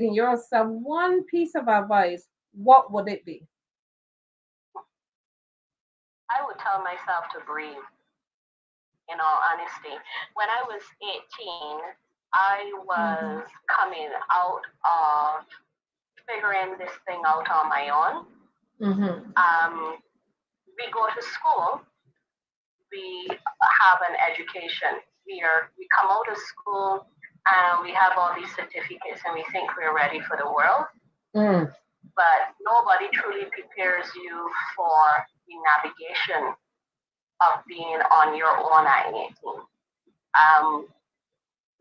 yourself one piece of advice, what would it be? I would tell myself to breathe, in all honesty. When I was 18, I Mm-hmm. was coming out of figuring this thing out on my own. Mm-hmm. We go to school, we have an education. We come out of school and we have all these certificates and we think we're ready for the world, Mm. but nobody truly prepares you for the navigation of being on your own at 18. Um,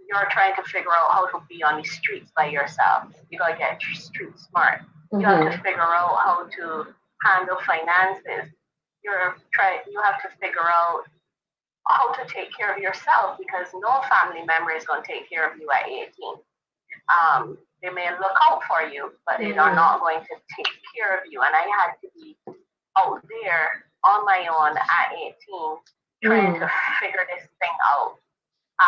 you're trying to figure out how to be on the streets by yourself. You gotta get street smart. You have to Mm-hmm. figure out how to handle finances. You have to figure out how to take care of yourself because no family member is going to take care of you at 18. They may look out for you, but they are Mm-hmm. not going to take care of you. And I had to be out there on my own at 18 trying to Mm. figure this thing out.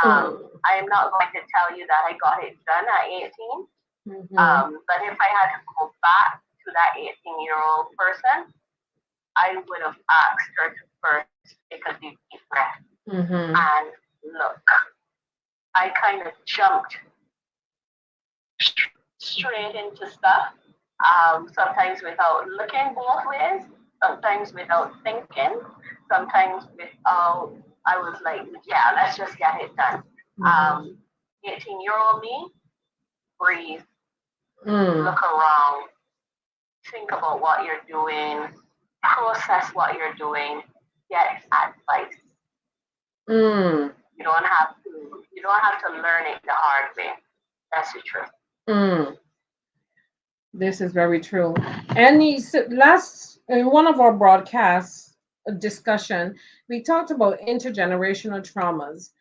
Mm. I am not going to tell you that I got it done at 18, Mm-hmm. but if I had to go back to that 18-year-old person, I would have asked her to first take a deep breath Mm-hmm. and look. I kind of jumped straight into stuff, sometimes without looking both ways, sometimes without thinking, sometimes without, I was like, yeah, let's just get it done. Mm-hmm. 18-year-old me, breathe, Mm. look around, think about what you're doing, process what you're doing, get advice. Mm. You don't have to learn it the hard way. That's the truth. Mm. This is very true. And last in one of our broadcasts discussion, we talked about intergenerational traumas.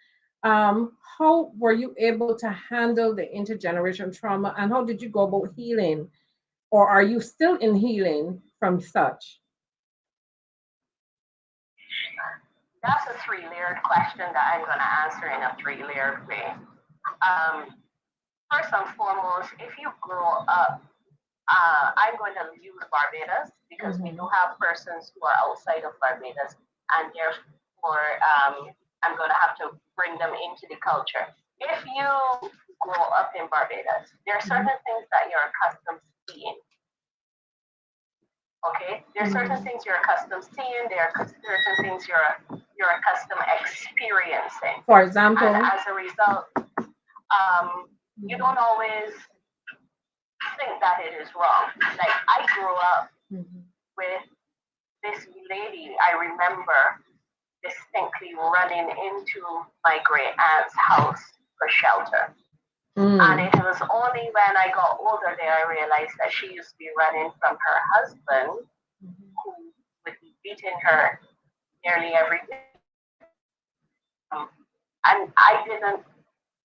How were you able to handle the intergenerational trauma, and how did you go about healing, or are you still in healing from such? That's a three-layered question that I'm going to answer in a three-layered way. Um, First and foremost, if you grow up, I'm going to use Barbados because we do Mm-hmm. have persons who are outside of Barbados, and therefore I'm going to have to bring them into the culture. If you grow up in Barbados, there are Mm-hmm. certain things that you're accustomed to seeing. Okay, there are certain Mm-hmm. things you're accustomed to seeing. There are certain things you're accustomed experiencing, For and example. as a result, you don't always think that it is wrong. Like I grew up Mm-hmm. with this lady, I remember distinctly running into my great aunt's house for shelter. And Mm. it was only when I got older that I realized that she used to be running from her husband, who would be beating her nearly every day. And I didn't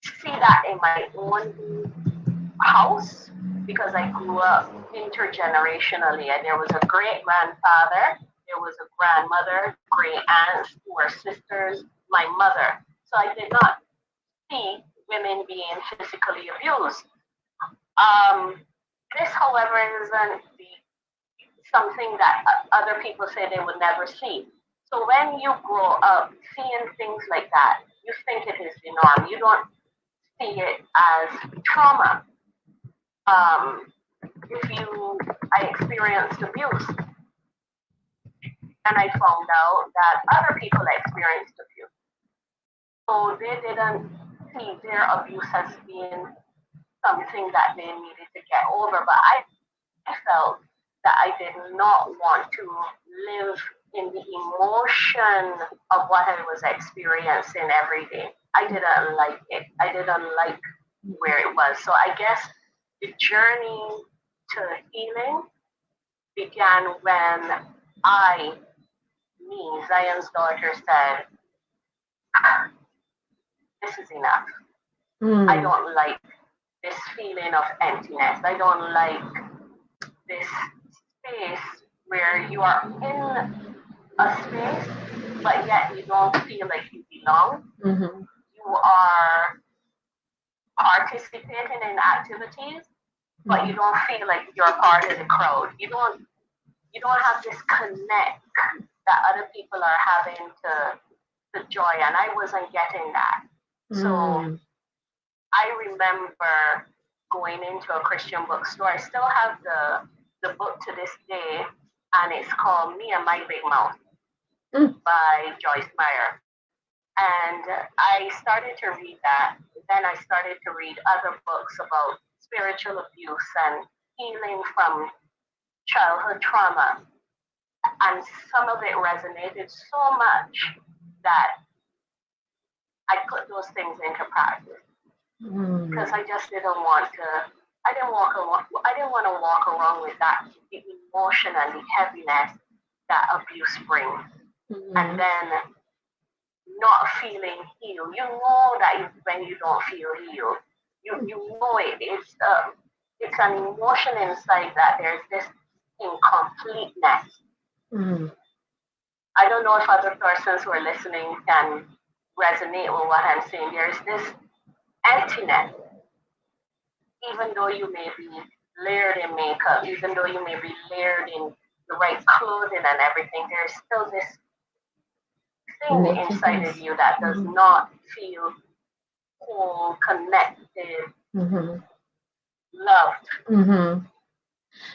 see that in my own house because I grew up intergenerationally. And there was a great grandfather, there was a grandmother, great aunts who were sisters, my mother. So I did not see women being physically abused. Um, this, however, isn't something that other people say they would never see. So when you grow up seeing things like that, you think it is the norm. You don't see it as trauma. Um, I experienced abuse, and I found out that other people experienced abuse. So they didn't see their abuse as being something that they needed to get over. But I felt that I did not want to live in the emotion of what I was experiencing every day. I didn't like it. I didn't like where it was. So I guess the journey to healing began when I, me, Zion's daughter, said, this is enough. I Mm. don't like this feeling of emptiness. I don't like this space where you are in a space, but yet you don't feel like you belong. Mm-hmm. You are participating in activities, but you don't feel like you're a part of the crowd. You don't have this connect that other people are having to the joy, and I wasn't getting that. So I remember going into a Christian bookstore. I still have the book to this day, and it's called Me and My Big Mouth by Joyce Meyer. And I started to read that. Then I started to read other books about spiritual abuse and healing from childhood trauma. And some of it resonated so much that I put those things into practice because I just didn't want to. I didn't want to walk around with that the emotion and the heaviness that abuse brings, and then not feeling healed. You know that when you don't feel healed, you know it. It's an emotion inside that there's this incompleteness. I don't know if other persons who are listening can resonate with what I'm saying. There's this emptiness, even though you may be layered in makeup, even though you may be layered in the right clothing and everything, there's still this thing inside of you that does not feel whole, connected, loved.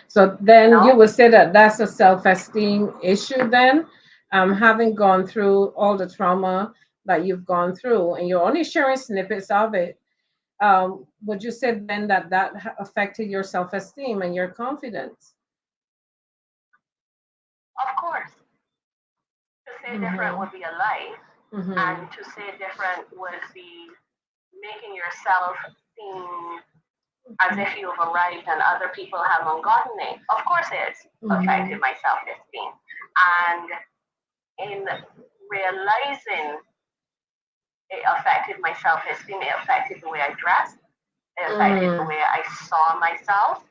So then you would say that that's a self-esteem issue then, having gone through all the trauma that you've gone through, and you're only sharing snippets of it. Would you say then that affected your self-esteem and your confidence? Of course. To say different would be a lie, and to say different would be making yourself seem as if you've arrived and other people haven't gotten it. Of course, it's affected my self-esteem. And in realizing it affected my self-esteem, it affected the way I dressed, it affected the way I saw myself,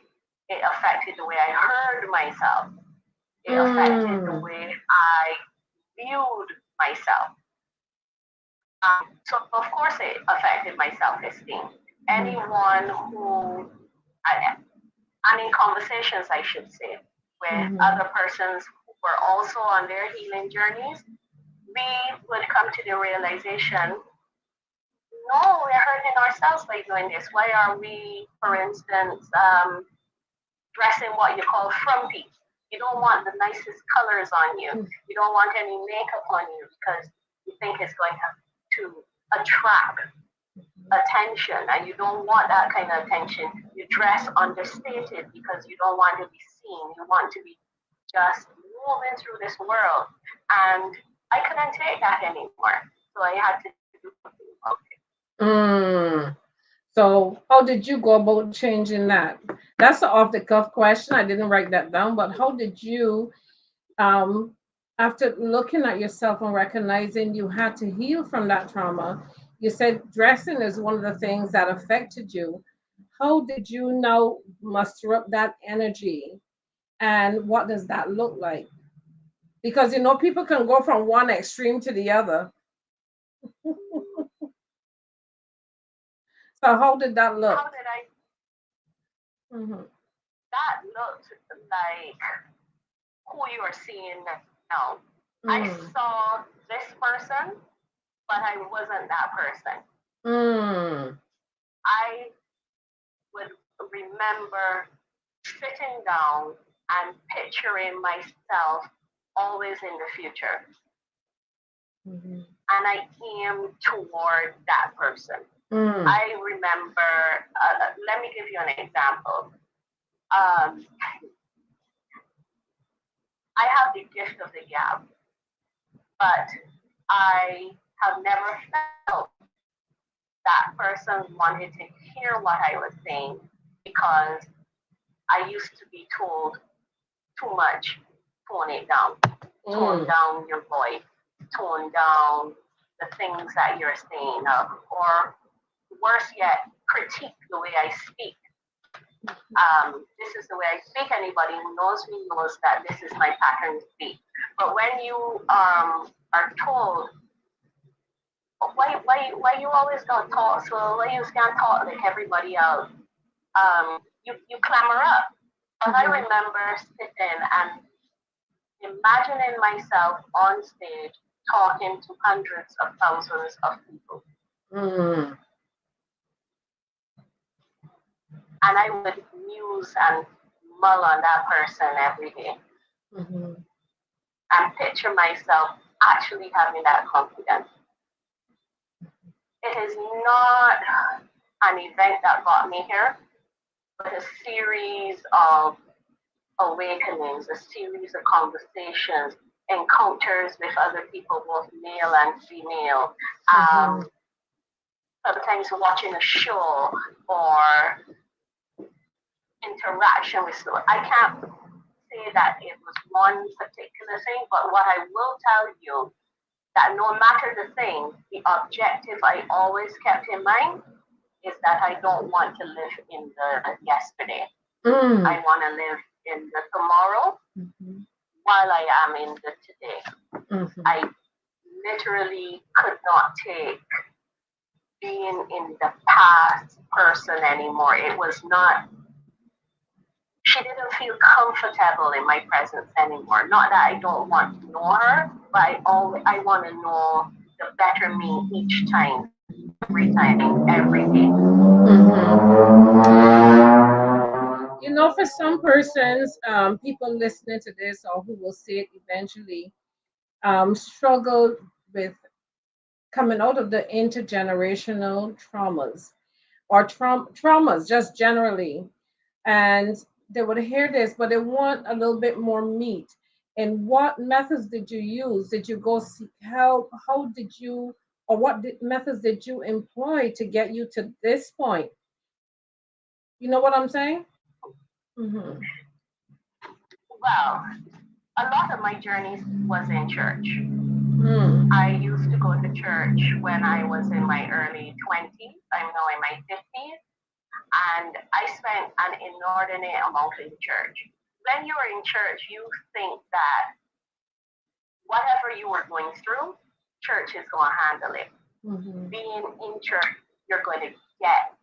it affected the way I heard myself, it affected the way I viewed myself. So of course it affected my self-esteem. Anyone who, and in conversations I should say, with other persons who were also on their healing journeys, we would come to the realization, no, we're hurting ourselves by doing this. Why are we, for instance, dressing what you call frumpy? You don't want the nicest colors on you. You don't want any makeup on you because you think it's going to attract attention, and you don't want that kind of attention. You dress understated because you don't want to be seen. You want to be just moving through this world. And I couldn't take that anymore. So I had to do something about it. So how did you go about changing that? That's an off-the-cuff question. I didn't write that down, but how did you, after looking at yourself and recognizing you had to heal from that trauma, you said dressing is one of the things that affected you. How did you now muster up that energy, and what does that look like? Because people can go from one extreme to the other. So how did that look? How did I? That looked like who you are seeing now. I saw this person, but I wasn't that person. I would remember sitting down and picturing myself always in the future. And I aim toward that person. I remember, let me give you an example. I have the gift of the gab, but I have never felt that person wanted to hear what I was saying because I used to be told too much, tone it down, tone down your voice, tone down the things that you're saying, or worse yet, critique the way I speak. This is the way I speak. Anybody who knows me knows that this is my pattern to speak. But when you are told, why you always don't talk, so why you can't talk like everybody else? you clamor up. But I Mhm. remember sitting and imagining myself on stage talking to hundreds of thousands of people. Mm. And I would muse and mull on that person every day Mhm. and picture myself actually having that confidence. It is not an event that got me here, but a series of awakenings, a series of conversations, encounters with other people, both male and female. Mhm. Sometimes watching a show or interaction with someone. I can't say that it was one particular thing, but what I will tell you that no matter the thing, the objective I always kept in mind is that I don't want to live in the yesterday. Mm. I want to live in the tomorrow Mhm. while I am in the today. Mhm. I literally could not take being in the past person anymore. It was not, she didn't feel comfortable in my presence anymore. Not that I don't want to know her, but I want to know the better me each time, every time, every day. You know, for some persons, people listening to this or who will see it eventually, struggle with coming out of the intergenerational traumas or traumas just generally. And they would hear this, but they want a little bit more meat. And what methods did you use? Did you go seek help? How did you, or what methods did you employ to get you to this point? You know what I'm saying? Mm-hmm. Well, a lot of my journeys was in church. Mm. I used to go to church when I was in my early 20s. I'm now in my 50s. And I spent an inordinate amount in church. When you're in church, you think that whatever you were going through, church is going to handle it. Mm-hmm. Being in church, you're going to get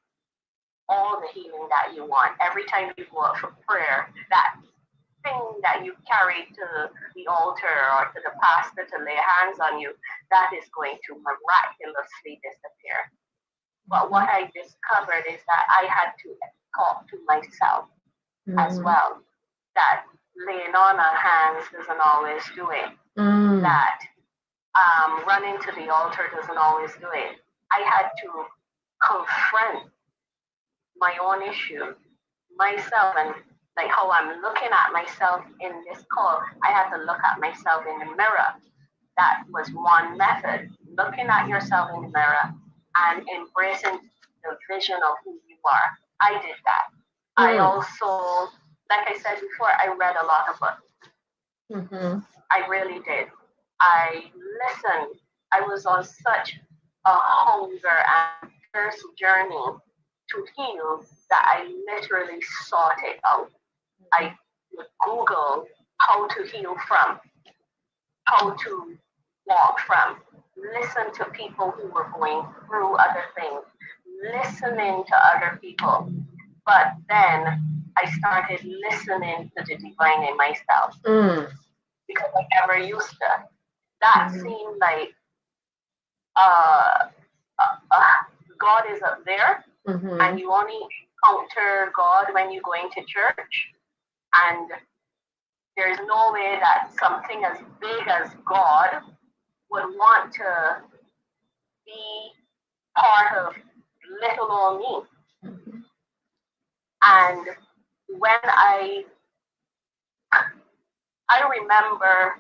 all the healing that you want. Every time you go up for prayer, that thing that you carry to the altar or to the pastor to lay hands on you, that is going to miraculously disappear. But what I discovered is that I had to talk to myself as Mm-hmm. well. That laying on our hands doesn't always do it. Mm. That running to the altar doesn't always do it. I had to confront my own issues, myself, and like how I'm looking at myself in this call. I had to look at myself in the mirror. That was one method. Looking at yourself in the mirror and embracing the vision of who you are. I did that. I also, like I said before, I read a lot of books. Mm-hmm. I really did. I listened. I was on such a hunger and thirst journey to heal that I literally sought it out. I would Google how to heal from, how to walk from, listen to people who were going through other things, listening to other people. But then I started listening to the divine in myself because I never used to. That seemed like uh, God is up there, and you only encounter God when you go into church, and there's no way that something as big as God would want to be part of little old me. And when I remember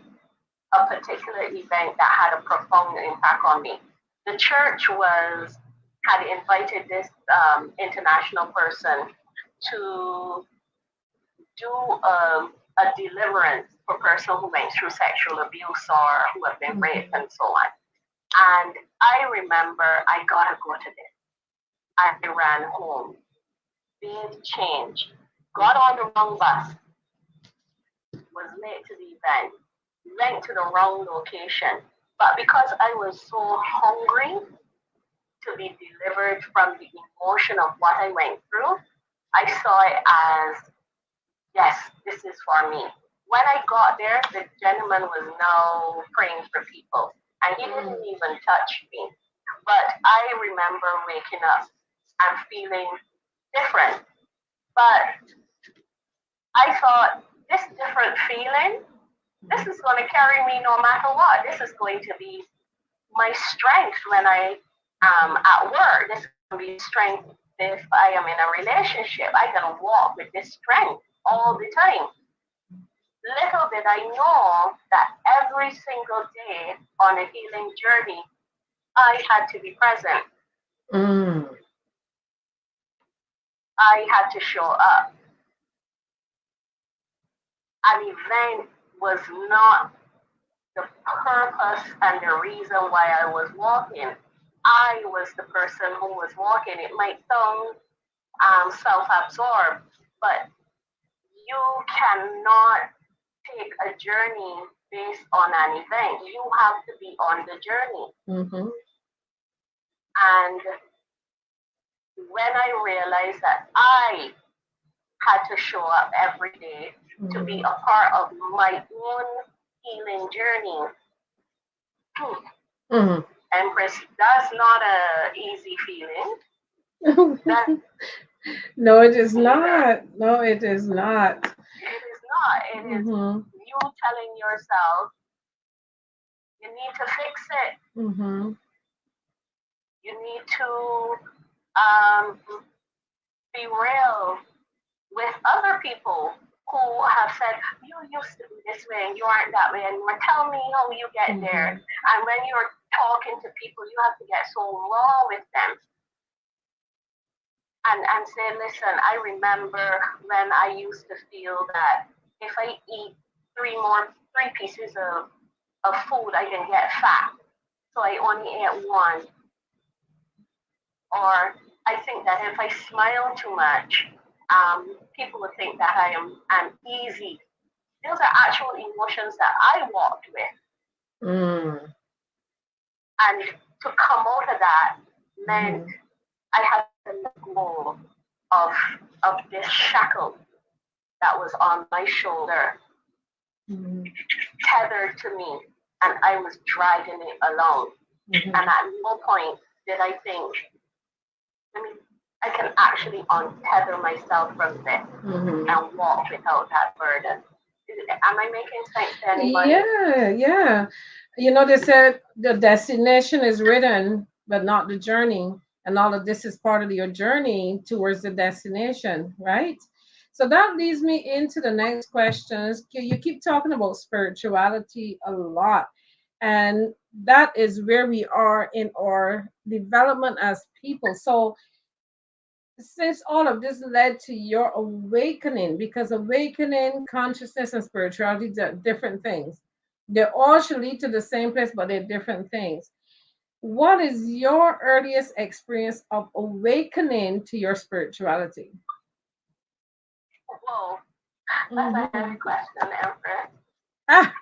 a particular event that had a profound impact on me. The church had invited this international person to do a deliverance for persons who went through sexual abuse or who have been raped and so on. And I remember I gotta go to this. I ran home, being changed, got on the wrong bus, was late to the event, went to the wrong location. But because I was so hungry to be delivered from the emotion of what I went through, I saw it as, yes, this is for me. When I got there, the gentleman was now praying for people, and he didn't even touch me. But I remember waking up and feeling different. But I thought, this different feeling, this is going to carry me no matter what. This is going to be my strength when I am at work. This is going to be strength if I am in a relationship. I can walk with this strength all the time. Little did I know that every single day on a healing journey, I had to be present. I had to show up. An event was not the purpose and the reason why I was walking. I was the person who was walking. It might sound self-absorbed, but you cannot take a journey based on an event. You have to be on the journey. And when I realized that I had to show up every day to be a part of my own healing journey, Empress, that's not an easy feeling. No, it is not. No, it is not. It is not. It is you telling yourself, you need to fix it. You need to be real with other people who have said, you used to be this way and you aren't that way anymore. Tell me how you get there. And when you're talking to people, you have to get so raw with them. And say, listen, I remember when I used to feel that if I eat three pieces of food, I can get fat. So I only ate one. Or I think that if I smile too much, people would think that I am uneasy. Those are actual emotions that I walked with. And to come out of that meant I had to let go of this shackle that was on my shoulder, tethered to me, and I was dragging it along. And at no point did I think, I can actually untether myself from this and walk without that burden. Am I making sense to anybody? Yeah. You know, they said the destination is written, but not the journey. And all of this is part of your journey towards the destination, right? So that leads me into the next questions. You keep talking about spirituality a lot. And that is where we are in our development as people. So since all of this led to your awakening, because awakening, consciousness, and spirituality are different things. They all should lead to the same place, but they're different things. What is your earliest experience of awakening to your spirituality? Whoa, that's a heavy question, Empress. That's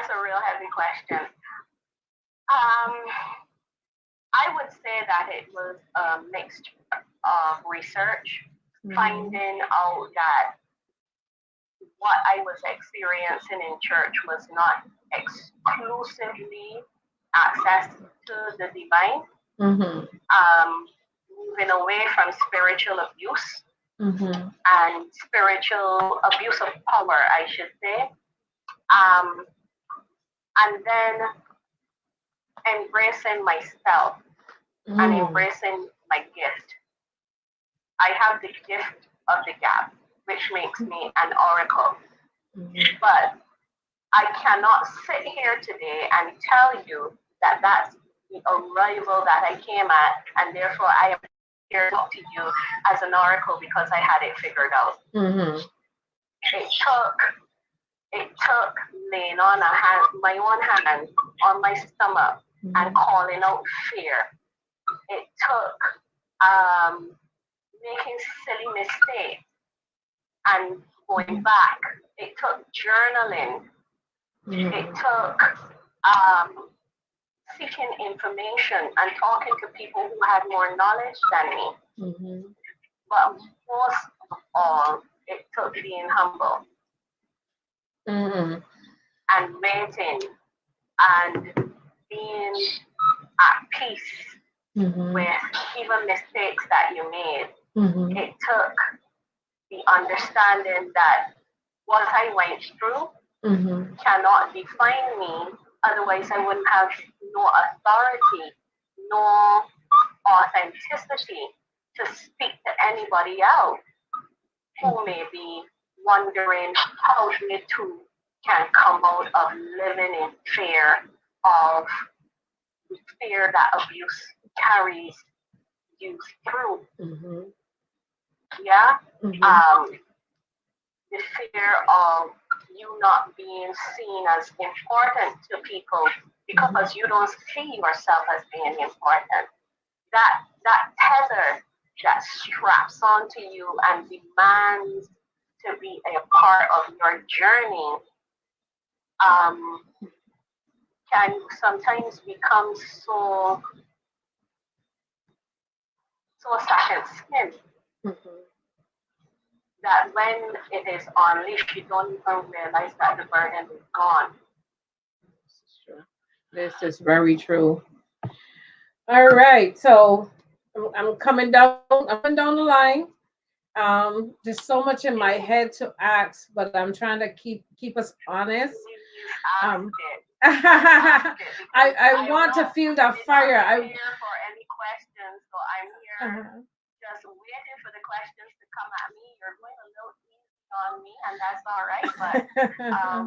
a real heavy question. I would say that it was a mixture of research, finding out that what I was experiencing in church was not exclusively access to the divine, moving away from spiritual abuse and spiritual abuse of power, I should say, and then embracing myself and embracing my gift. I have the gift of the gap, which makes me an oracle. But I cannot sit here today and tell you that that's the arrival that I came at, and therefore I am here to talk to you as an oracle because I had it figured out. It took laying on my own hand on my stomach and calling out fear. It took making silly mistakes and going back. It took journaling. It took seeking information and talking to people who had more knowledge than me. But most of all, it took being humble Mm-hmm. and waiting and being at peace Mm-hmm. with even mistakes that you made. Mm-hmm. It took the understanding that what I went through Mm-hmm. cannot define me. Otherwise, I wouldn't have no authority, no authenticity to speak to anybody else who may be wondering how they too can come out of living in fear of the fear that abuse carries you through. Mm-hmm. Yeah. Mm-hmm. The fear of you not being seen as important to people because you don't see yourself as being important. That tether that straps onto you and demands to be a part of your journey um, can sometimes become so second skin Mm-hmm. that when it is unleashed, you don't even realize that the burden is gone. This is very true. All right, so I'm coming down. I'm coming down the line. There's so much in my head to ask, but I'm trying to keep us honest. Please ask Um, it. I Ask it because I I want to know feel you the did not fire. I prepare for any questions, so I'm here uh just waiting for the questions to come at me. You're going a little easy on me, and that's all right, but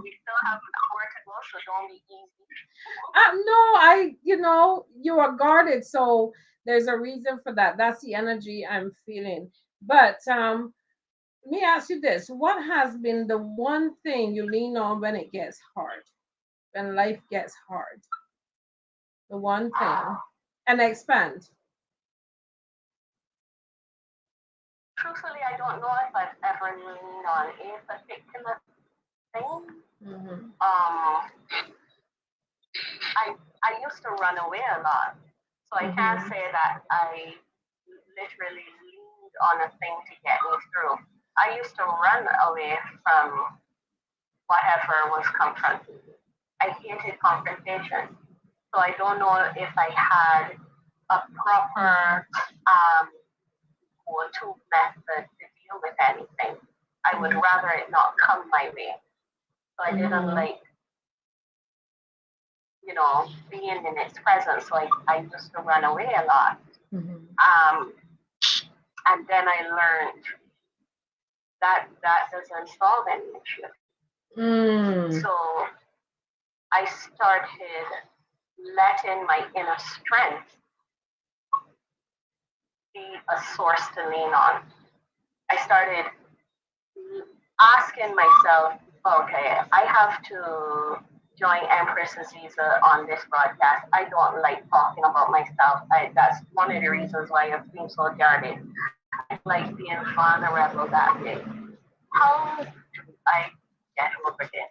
we still have an hour to go, so don't be easy. no, you are guarded, so there's a reason for that. That's the energy I'm feeling. But let me ask you this: what has been the one thing you lean on when it gets hard, when life gets hard? The one thing, and expand. Truthfully, I don't know if I've ever leaned on a particular thing. Mm-hmm. I used to run away a lot, so I can't Mm-hmm. say that I literally leaned on a thing to get me through. I used to run away from whatever was confronting me. I hated confrontation, so I don't know if I had a proper go-to method to deal with anything. I would rather it not come my way. So I didn't Mm-hmm. like, being in its presence. So I used to run away a lot. Mm-hmm. Um, and then I learned that that doesn't solve any issue. Mm. So I started letting my inner strength be a source to lean on. I started asking myself, okay, I have to join Empress Aziza on this broadcast. I don't like talking about myself. That's one of the reasons why I've been so guarded. I don't like being vulnerable that way. How did I get over this?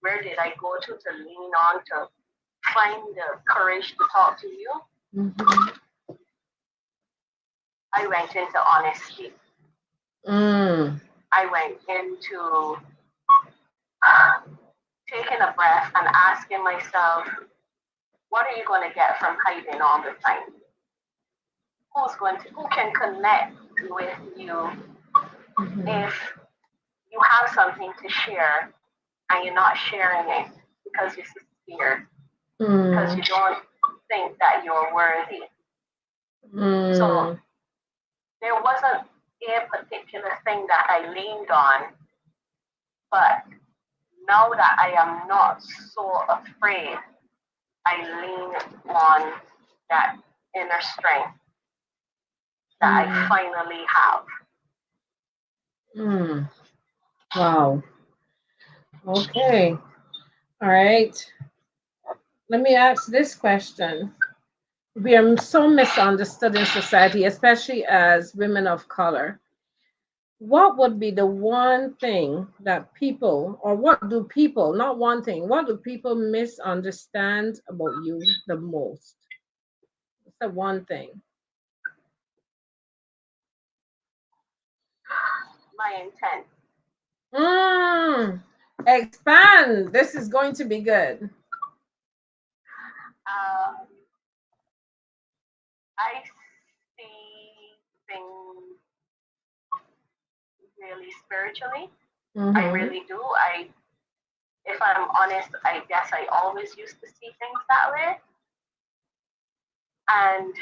Where did I go to lean on to find the courage to talk to you? Mm-hmm. I went into honesty. Mm. I went into taking a breath and asking myself, what are you going to get from hiding all the time? Who can connect with you Mm-hmm. if you have something to share and you're not sharing it because you're scared, because Mm. you don't think that you're worthy. So Mm. there wasn't a particular thing that I leaned on, but now that I am not so afraid, I lean on that inner strength that I Mm. finally have. Mm. Wow. Okay. All right. Let me ask this question. We are so misunderstood in society, especially as women of color. What would be the one thing that people, or what do people, not one thing, what do people misunderstand about you the most? What's the one thing? my intent. Expand. This is going to be good. I see things really spiritually. I really do. If I'm honest, I guess I always used to see things that way. And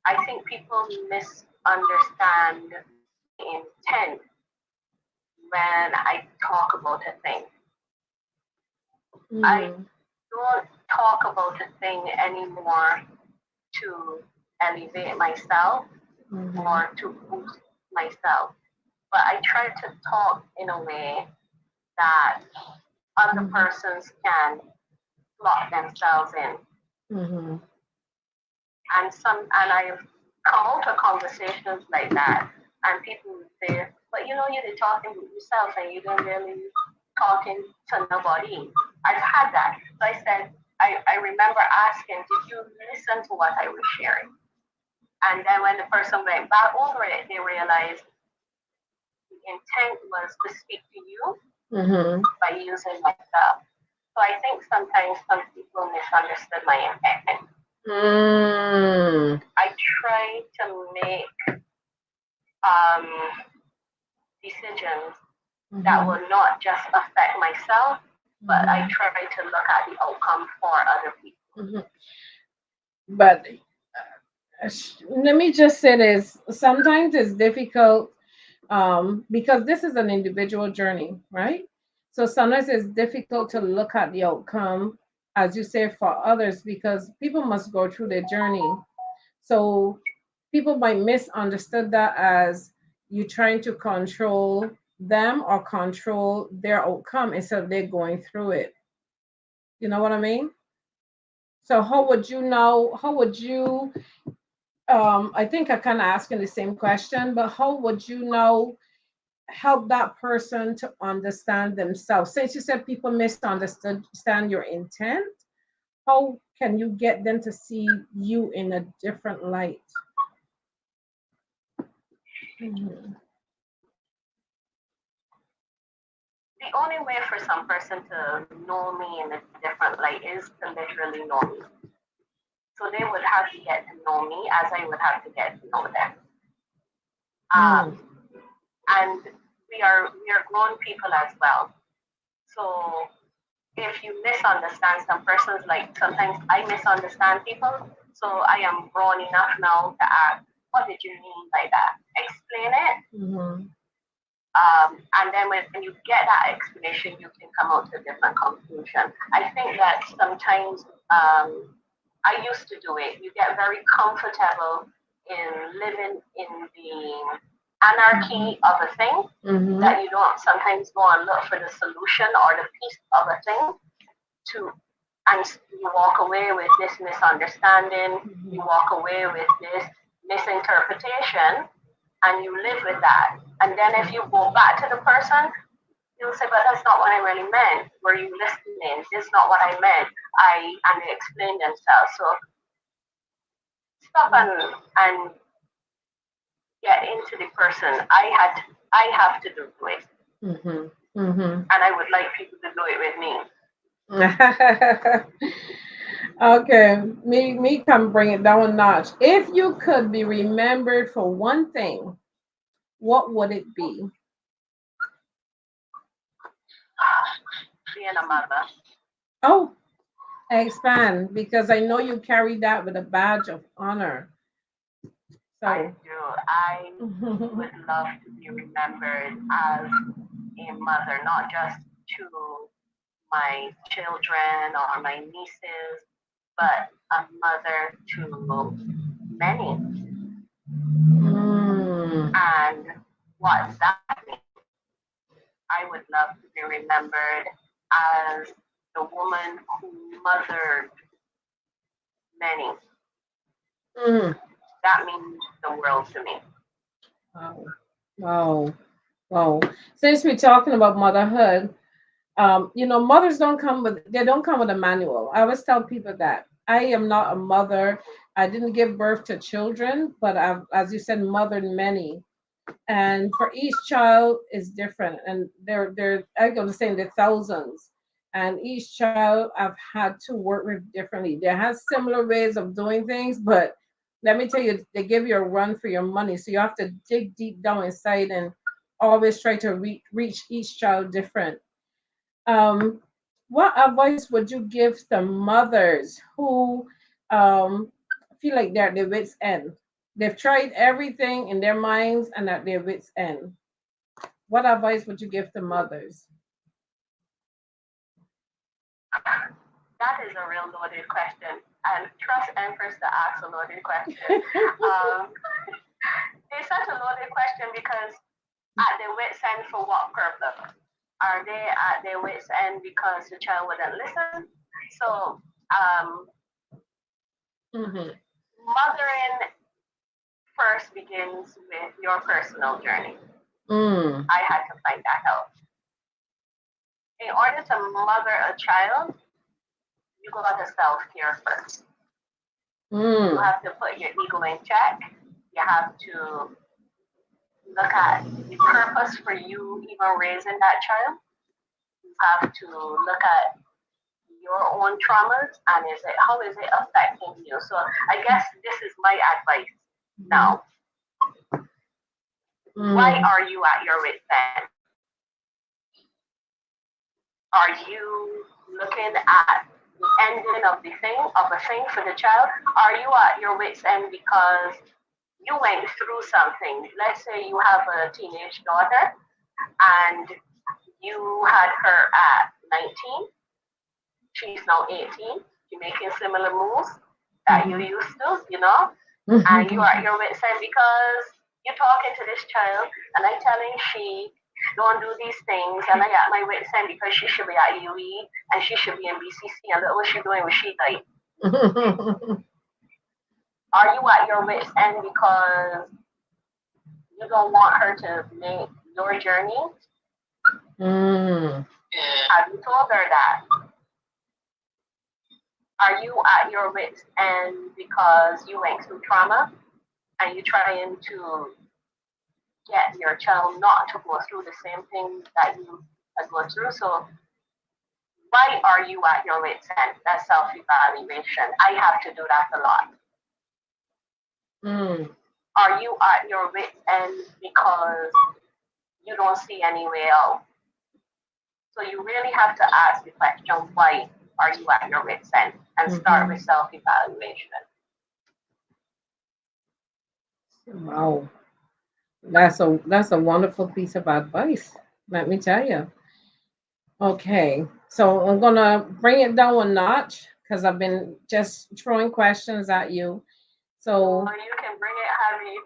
I think people misunderstand intent when I talk about a thing. I don't talk about a thing anymore to elevate myself or to boost myself. But I try to talk in a way that other persons can lock themselves in. And I've come out of conversations like that, and people would say, but you know, you're talking with yourself and you don't really talking to nobody. I've had that. So I said, I remember asking, did you listen to what I was sharing? And then when the person went back over it, they realized the intent was to speak to you by using myself. So I think sometimes some people misunderstood my intent. I try to make decisions that will not just affect myself, but I try to look at the outcome for other people. But let me just say this: sometimes it's difficult because this is an individual journey, right? So sometimes it's difficult to look at the outcome, as you say, for others, because people must go through their journey. So people might misunderstand that as you trying to control them or control their outcome instead of they going through it. You know what I mean? So how would you know? How would you? I think I kind of asking the same question, but how would you know? Help that person to understand themselves. Since you said people misunderstand your intent, how can you get them to see you in a different light? The only way for some person to know me in a different light is to literally know me. So they would have to get to know me as I would have to get to know them. And we are grown people as well. So if you misunderstand some persons, like sometimes I misunderstand people, so I am grown enough now to ask, what did you mean by that? Explain it. And then when you get that explanation, you can come out to a different conclusion. I think that sometimes I used to do it. You get very comfortable in living in the anarchy of a thing that you don't sometimes go and look for the solution or the piece of a thing and you walk away with this misunderstanding, you walk away with this misinterpretation, and you live with that. And then if you go back to the person, you'll say, but that's not what I really meant. Were you listening? This is not what I meant. And they explain themselves. So stop and get into the person. I have to do it. And I would like people to do it with me. Okay, me come bring it down a notch. If you could be remembered for one thing, what would it be? Being a mother. Oh, expand, because I know you carry that with a badge of honor. So I do. I would love to be remembered as a mother, not just to my children or my nieces, but a mother to many. And what that means, I would love to be remembered as the woman who mothered many. That means the world to me. Wow. Since we're talking about motherhood, mothers don't come with a manual. I always tell people that I am not a mother. I didn't give birth to children, but I've, as you said, mothered many. and for each child is different, and they're I go to say the thousands, and each child I've had to work with differently. They have similar ways of doing things, but let me tell you, they give you a run for your money, so you have to dig deep down inside and always try to reach each child different. um, what advice would you give the mothers who um, feel like they're at their wits' end? They've tried everything in their minds and at their wits' end. What advice would you give the mothers? That is a real loaded question. And trust Empress to ask a loaded question. Um, it's such a loaded question because at their wits' end for what purpose? Are they at their wits' end because the child wouldn't listen? So, Mm-hmm. mothering first begins with your personal journey. Mm. I had to find that out. In order to mother a child, you got to self-care first. You have to put your ego in check. You have to look at the purpose for you even raising that child. You have to look at your own traumas and how is it affecting you. So I guess this is my advice now. Why are you at your wit's end? Are you looking at the ending of a thing for the child? Are you at your wit's end because you went through something? Let's say you have a teenage daughter and you had her at 19. She's now 18. She's making similar moves that you used to, and you are at your wit's end because you're talking to this child and I'm telling she don't do these things, and I got my wit's end because she should be at UE and she should be in BCC, and look what she's doing with she type. Are you at your wit's end because you don't want her to make your journey? Have you told her that? Are you at your wit's end because you went through trauma and you're trying to get your child not to go through the same thing that you have gone through? So why are you at your wit's end? That's self-evaluation. I have to do that a lot. Are you at your wit's end because you don't see any way out? So you really have to ask the question, why are you at your wit's end? And start with self-evaluation. Wow. That's a wonderful piece of advice. Let me tell you. Okay, so I'm gonna bring it down a notch because I've been just throwing questions at you. So you can bring it heavy.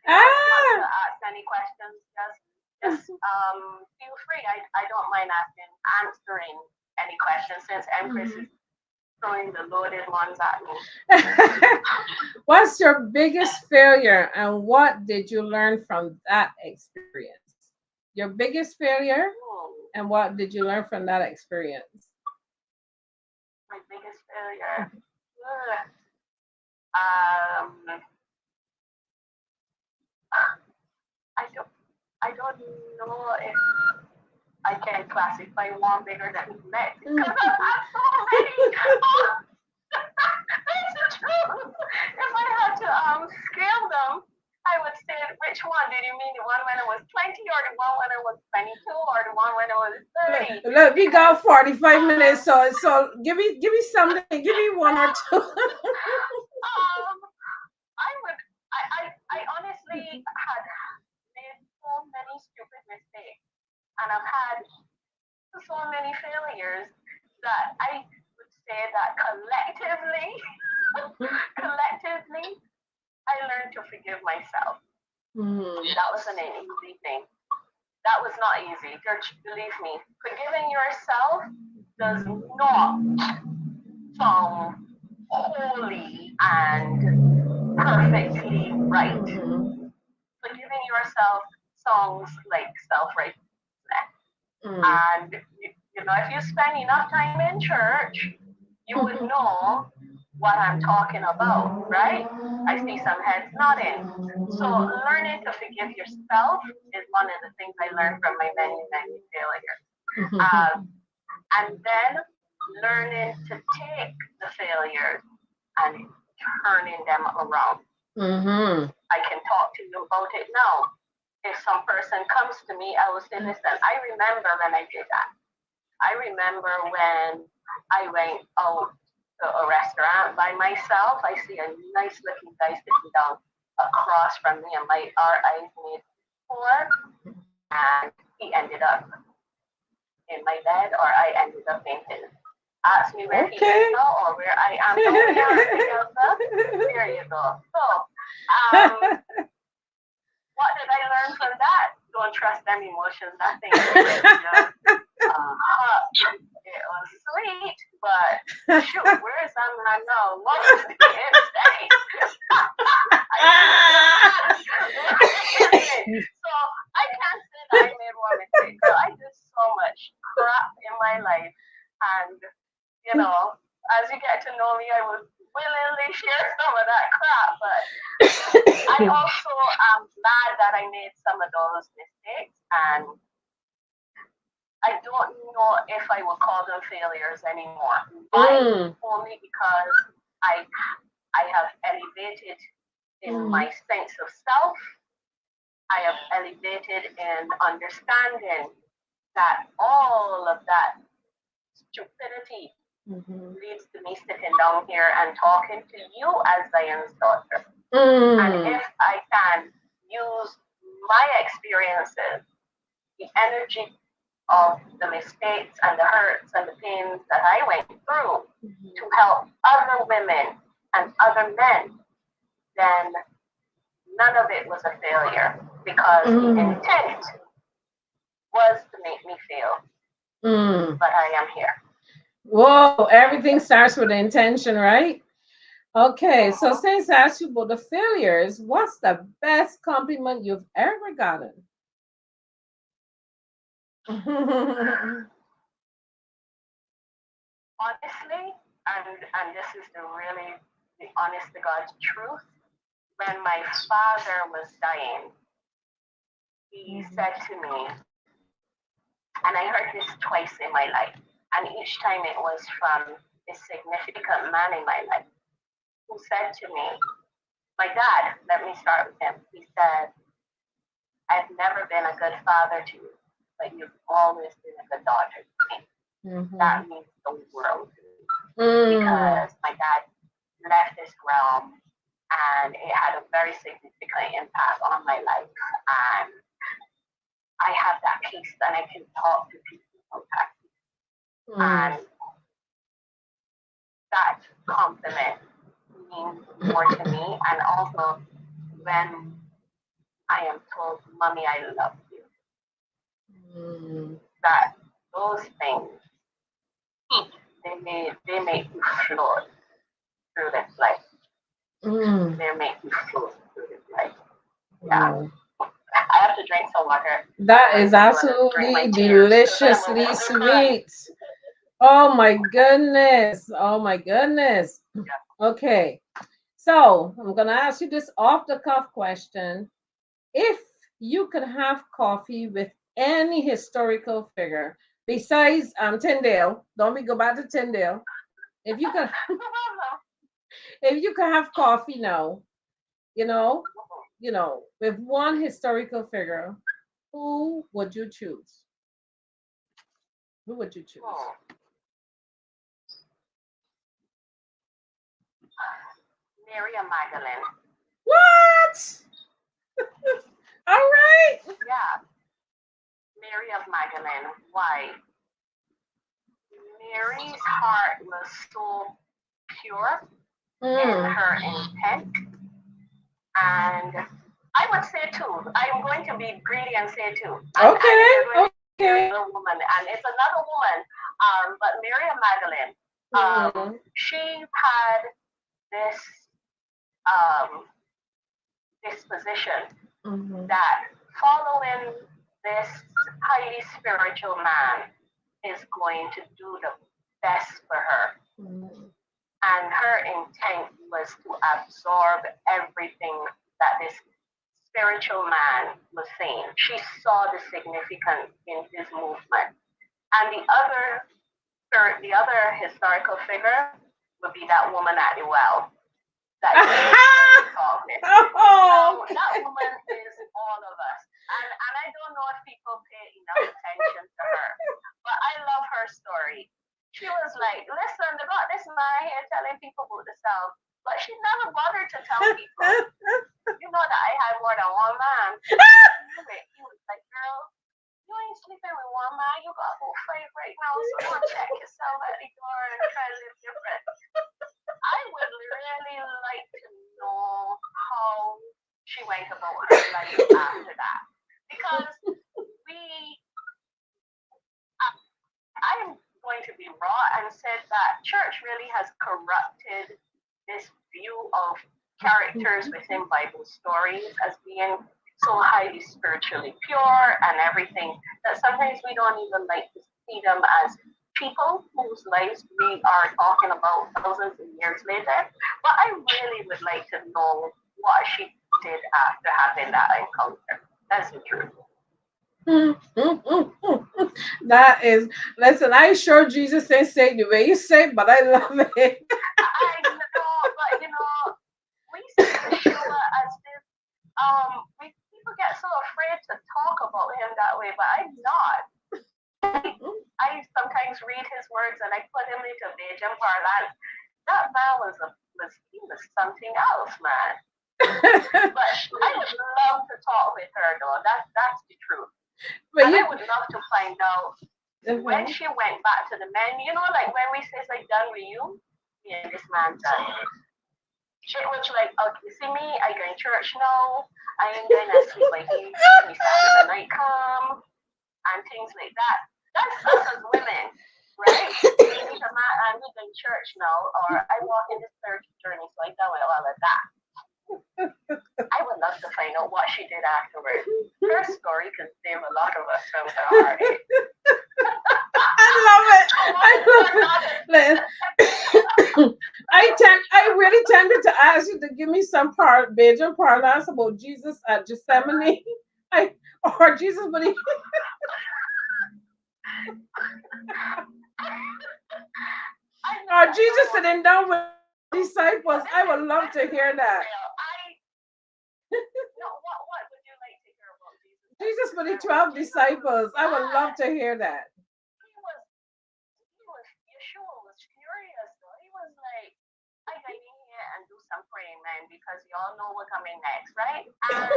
Ask any questions. Just feel free. I don't mind answering any questions since Empress is throwing the loaded ones at me. What's your biggest failure and what did you learn from that experience? Your biggest failure and what did you learn from that experience? My biggest failure. I don't know if I can classify one bigger than the next because I've had so many. That's the truth. If I had to scale them, I would say which one? Did you mean the one when I was 20 or the one when I was 22 or the one when I was 30? Look, we got 45 minutes, so give me something. Give me one or two. I honestly had made so many stupid mistakes and I've had so many failures that I would say that collectively, I learned to forgive myself. That was an easy thing. That was not easy. Believe me, forgiving yourself does not sound holy and perfectly right. Forgiving yourself sounds like self-righteousness. And if you spend enough time in church, you would know what I'm talking about, right? I see some heads nodding. So learning to forgive yourself is one of the things I learned from my many, many failures. And then learning to take the failures and turning them around. I can talk to you about it now. If some person comes to me, I will say, listen, I remember when I did that. I remember when I went out to a restaurant by myself. I see a nice looking guy sitting down across from me, and our eyes made before, and he ended up in my bed, or I ended up fainting. Ask me where he is now, or where I am now. There you go. So, what did I learn from that? Don't trust them emotions. I think it was sweet, but shoot, where's that man now? What was the insane? So I can't say that I made one mistake. So I did so much crap in my life, and as you get to know me, I would willingly share some of that crap, but I also am glad that I made some of those mistakes, and I don't know if I would call them failures anymore. Why? Only because I have elevated in my sense of self. I have elevated in understanding that all of that stupidity leads to me sitting down here and talking to you as Zion's daughter. And if I can use my experiences, the energy of the mistakes and the hurts and the pains that I went through to help other women and other men, then none of it was a failure, because the intent was to make me fail. But I am here. Whoa, everything starts with the intention, right? Okay, so since I asked you about the failures, what's the best compliment you've ever gotten? Honestly, and this is the honest to God's truth, when my father was dying, he said to me, and I heard this twice in my life, and each time it was from a significant man in my life, who said to me, my dad, let me start with him. He said, I've never been a good father to you, but you've always been a good daughter to me. That means the world to me. Because my dad left this realm, and it had a very significant impact on my life. And I have that peace that I can talk to people about that. And that compliment means more to me. And also, when I am told, Mommy, I love you, that those things, they make you float through this life. They make you float through this life. Yeah. I have to drink some water. That is absolutely deliciously sweet. Oh my goodness. Oh my goodness. Okay. So I'm going to ask you this off the cuff question. If you could have coffee with any historical figure besides Tyndale, don't we go back to Tyndale? If you could have coffee now, with one historical figure, who would you choose? Who would you choose? Mary Magdalene. What? All right. Yeah. Mary of Magdalene. Why? Mary's heart was so pure in her intent. And I would say two. I'm going to be greedy and say two. Okay. A woman, and it's another woman, but Mary of Magdalene. She had this disposition that following this highly spiritual man is going to do the best for her. And her intent was to absorb everything that this spiritual man was saying. She saw the significance in his movement. And the other historical figure would be that woman at the well that Jesus talked with. Now, that woman is all of us. And I don't know if people pay enough attention to her, but I love her story. She was like, listen, they got this man here telling people about themselves, but she never bothered to tell people, you know, that I had more than one man. He was like, girl, you ain't sleeping with one man, you got about 5 right now, so go and check yourself at the door and try to live different. I would really like to know how she went about her life after that. Because I am going to be raw and said that church really has corrupted this view of characters within Bible stories as being so highly spiritually pure and everything that sometimes we don't even like to see them as people whose lives we are talking about thousands of years later. But I really would like to know what she did after having that encounter. That's the truth. That is, listen, I sure Jesus didn't say the way you say, but I love it. I know, but you know, we see Yeshua as this, people get so afraid to talk about him that way, but I'm not. I sometimes read his words and I put him into Bajan parlance. That man was something else, man. But I would love to talk with her though. That's the truth. But I would love to find out when she went back to the men, you know, like when we say like done with you, yeah, this man done. She was like, okay, see me, I go in church now, I ain't gonna sleep like he Saturday night come and things like that. That's us as women, right? He's a man and we go in church now, or I walk in the spiritual journey, so I done with all of that. I would love to find out what she did afterwards. Her story can save a lot of us from the heartache. I love it. I really tempted to ask you to give me some Bajan parlance about Jesus at Gethsemane, or Jesus, but he. Or Jesus sitting down with disciples. I would love to hear that. What would you like to hear about Jesus? Jesus with the 12 disciples. I would love to hear that. Yeshua was furious though. He was like, I gotta be here and do some praying, man, because y'all know what's coming next, right? And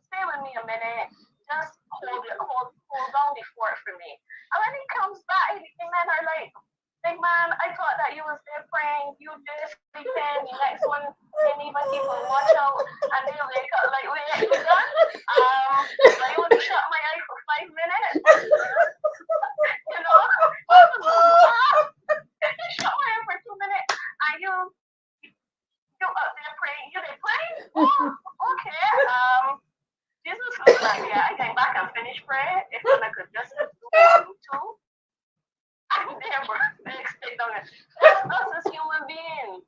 stay with me a minute. Just hold down the fort for me. And when he comes back, the men are like, big man, I thought that you was there praying, you just sleeping, the next one didn't even keep on watch out, and they wake up like, wait, you done? I only shut my eye for 5 minutes. You know? Shut my eye for 2 minutes, and you up there praying, you there praying? Oh, okay. Jesus was like, yeah, I came back and finished praying. If I could just do 1, 2. That's us as human beings.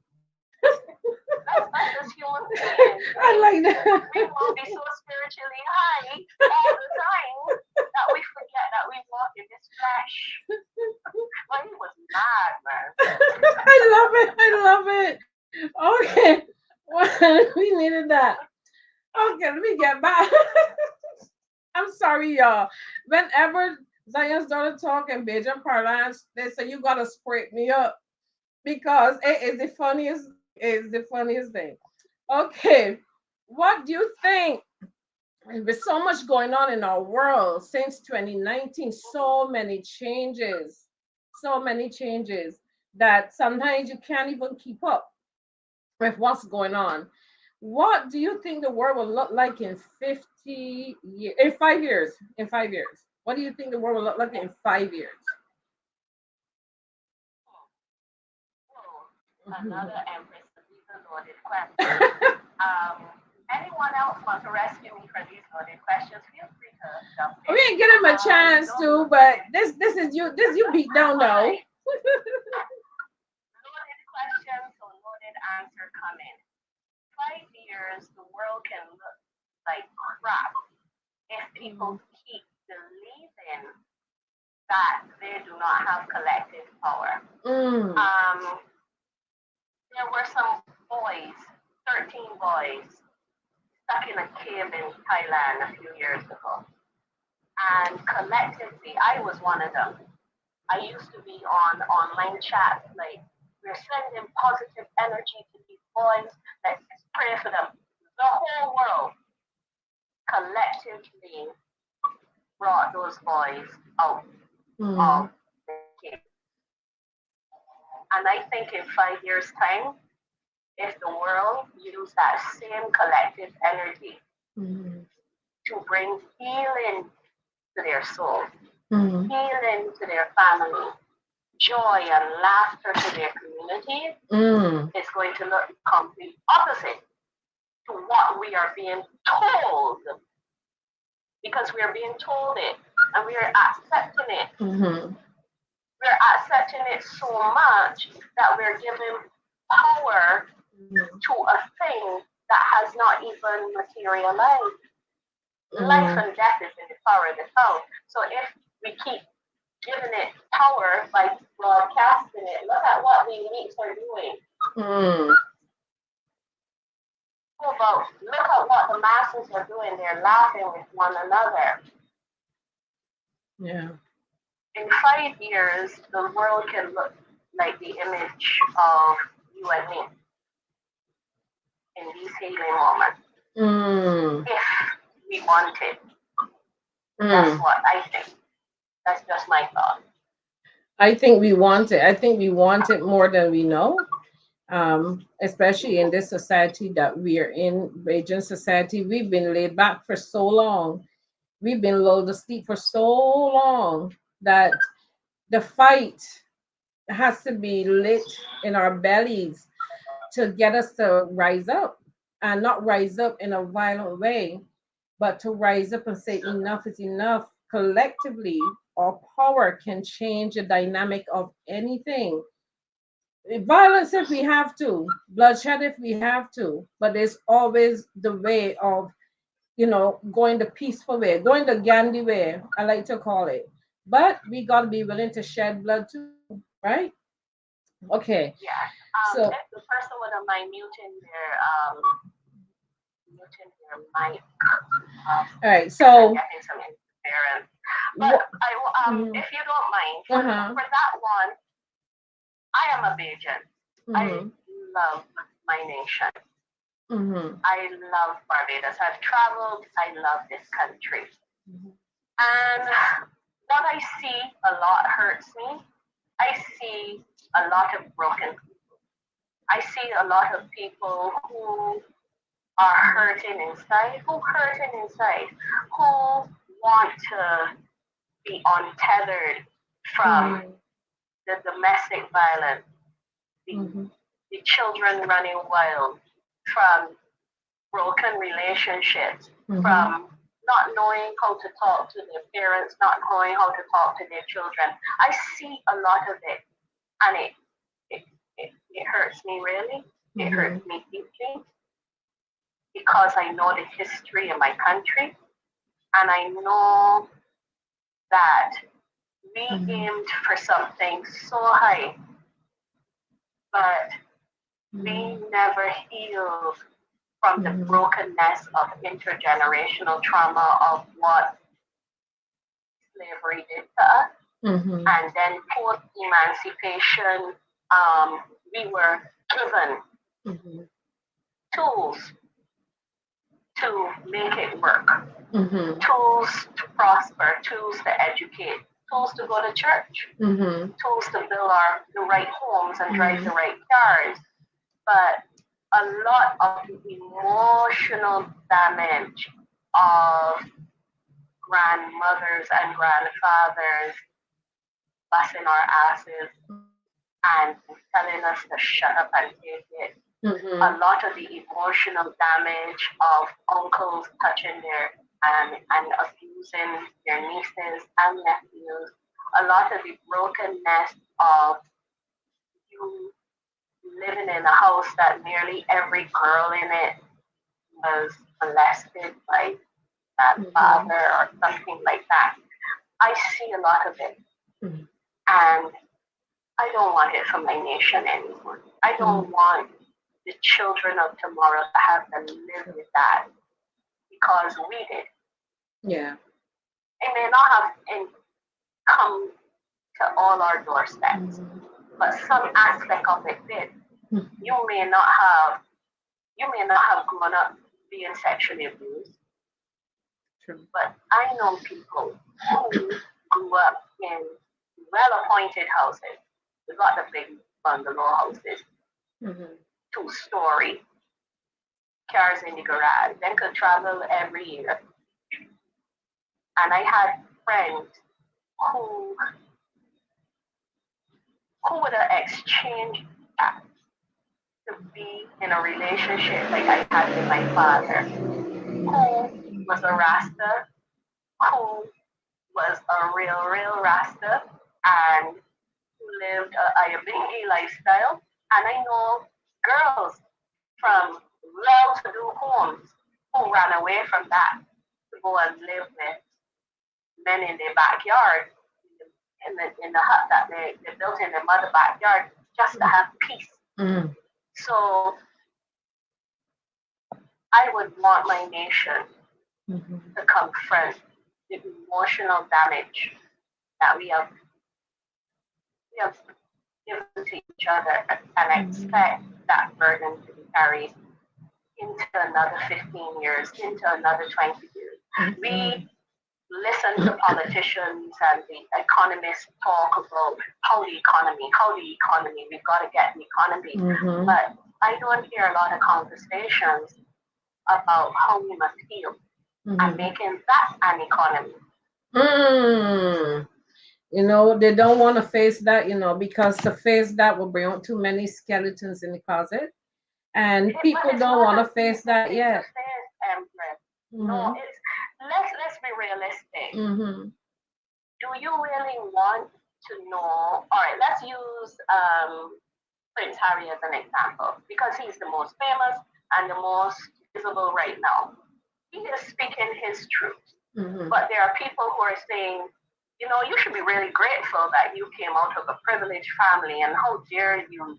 That's us as human beings. I like that. We will be so spiritually high all the time that we forget that we walk in this flesh. But he was mad, man. I love it. Okay. Well, we needed that. Okay, let me get back. I'm sorry, y'all. Whenever Zion's daughter talk in Bajan parlance, they say you gotta sprite me up because it is the funniest. Is the funniest thing. Okay, what do you think? There's so much going on in our world since 2019. So many changes that sometimes you can't even keep up with what's going on. What do you think the world will look like in 50 years? In 5 years? In 5 years? What do you think the world will look like in 5 years? Another Empress, these are loaded questions. Anyone else want to rescue me for these loaded questions? Feel free to jump in. We ain't give him a chance to, but this is you beat down though. Loaded questions, so years, the world can look like crap if people keep believing that they do not have collective power. There were some boys, 13 boys, stuck in a cave in Thailand a few years ago. And collectively, I was one of them. I used to be on online chats, like, we're sending positive energy to these boys. Let's just pray for them. The whole world collectively brought those boys out of the cave. And I think in 5 years' time, if the world used that same collective energy to bring healing to their soul, healing to their family, joy and laughter to their community, it's going to look completely opposite to what we are being told. Because we are being told it and we are accepting it. We're accepting it so much that we're giving power to a thing that has not even materialized. Life and death is in the power of the tongue. So if we keep giving it power by broadcasting it, look at what the elites are doing. Look at what the masses are doing. They're laughing with one another. Yeah. In 5 years, the world can look like the image of you and me in these healing moments. If we want it. That's what I think. That's just my thought. I think we want it. I think we want it more than we know. Especially in this society that we are in, Bajan society. We've been laid back for so long. We've been lulled to sleep for so long that the fight has to be lit in our bellies to get us to rise up, and not rise up in a violent way, but to rise up and say enough is enough. Collectively, our power can change the dynamic of anything. Violence if we have to, bloodshed if we have to, but there's always the way of, going the peaceful way, going the Gandhi way, I like to call it. But we got to be willing to shed blood too, right? Okay. Yeah. So if the person wouldn't mind muting their mic. All right. So getting some interference. But if you don't mind, for that one, I am a Bajan. I love my nation. I love Barbados. I've traveled. I love this country. And what I see a lot hurts me. I see a lot of broken people. I see a lot of people who are hurting inside, who want to be untethered from the domestic violence, the children running wild, from broken relationships, from not knowing how to talk to their parents, not knowing how to talk to their children. I see a lot of it, and it hurts me really. It hurts me deeply because I know the history of my country, and I know that we aimed for something so high, but we never healed from the brokenness of intergenerational trauma of what slavery did to us. And then post-emancipation, we were given tools to make it work, tools to prosper, tools to educate, tools to go to church, tools to build the right homes and drive the right cars. But a lot of the emotional damage of grandmothers and grandfathers busting our asses and telling us to shut up and take it. A lot of the emotional damage of uncles touching and abusing their nieces and nephews. A lot of the brokenness of you living in a house that nearly every girl in it was molested by that father or something like that. I see a lot of it. Mhm. And I don't want it for my nation anymore. I don't want the children of tomorrow to have to live with that because we did. Yeah. It may not have come to all our doorsteps, but some aspect of it did. Mhm. You may not have grown up being sexually abused, True. but I know people who grew up in well-appointed houses. We got the big bungalow houses, Mhm. 2-story, cars in the garage, then could travel every year. And I had friends who would have exchanged that to be in a relationship like I had with my father, who was a Rasta, who was a real Rasta, and who lived a Ayabingi lifestyle. And I know girls from well-to-do homes who ran away from that to go and live with men in their backyard, in the hut that they built in their mother backyard just to have peace. Mhm. So I would want my nation Mhm. to confront the emotional damage that we have given to each other and expect that burden to be carried into another 15 years, into another 20 years. We listen to politicians and the economists talk about how the economy, we've got to get the economy. Mhm. But I don't hear a lot of conversations about how we must heal and Mhm. making that an economy. Mm. They don't want to face that, because to face that will bring out too many skeletons in the closet. And But people it's don't not want a to face simple that thing to yet. face, Empress. No, Mhm. it's let's be realistic. Mhm. Do you really want to know? All right, let's use Prince Harry as an example because he's the most famous and the most visible right now. He is speaking his truth. Mhm. But there are people who are saying, you should be really grateful that you came out of a privileged family, and how dare you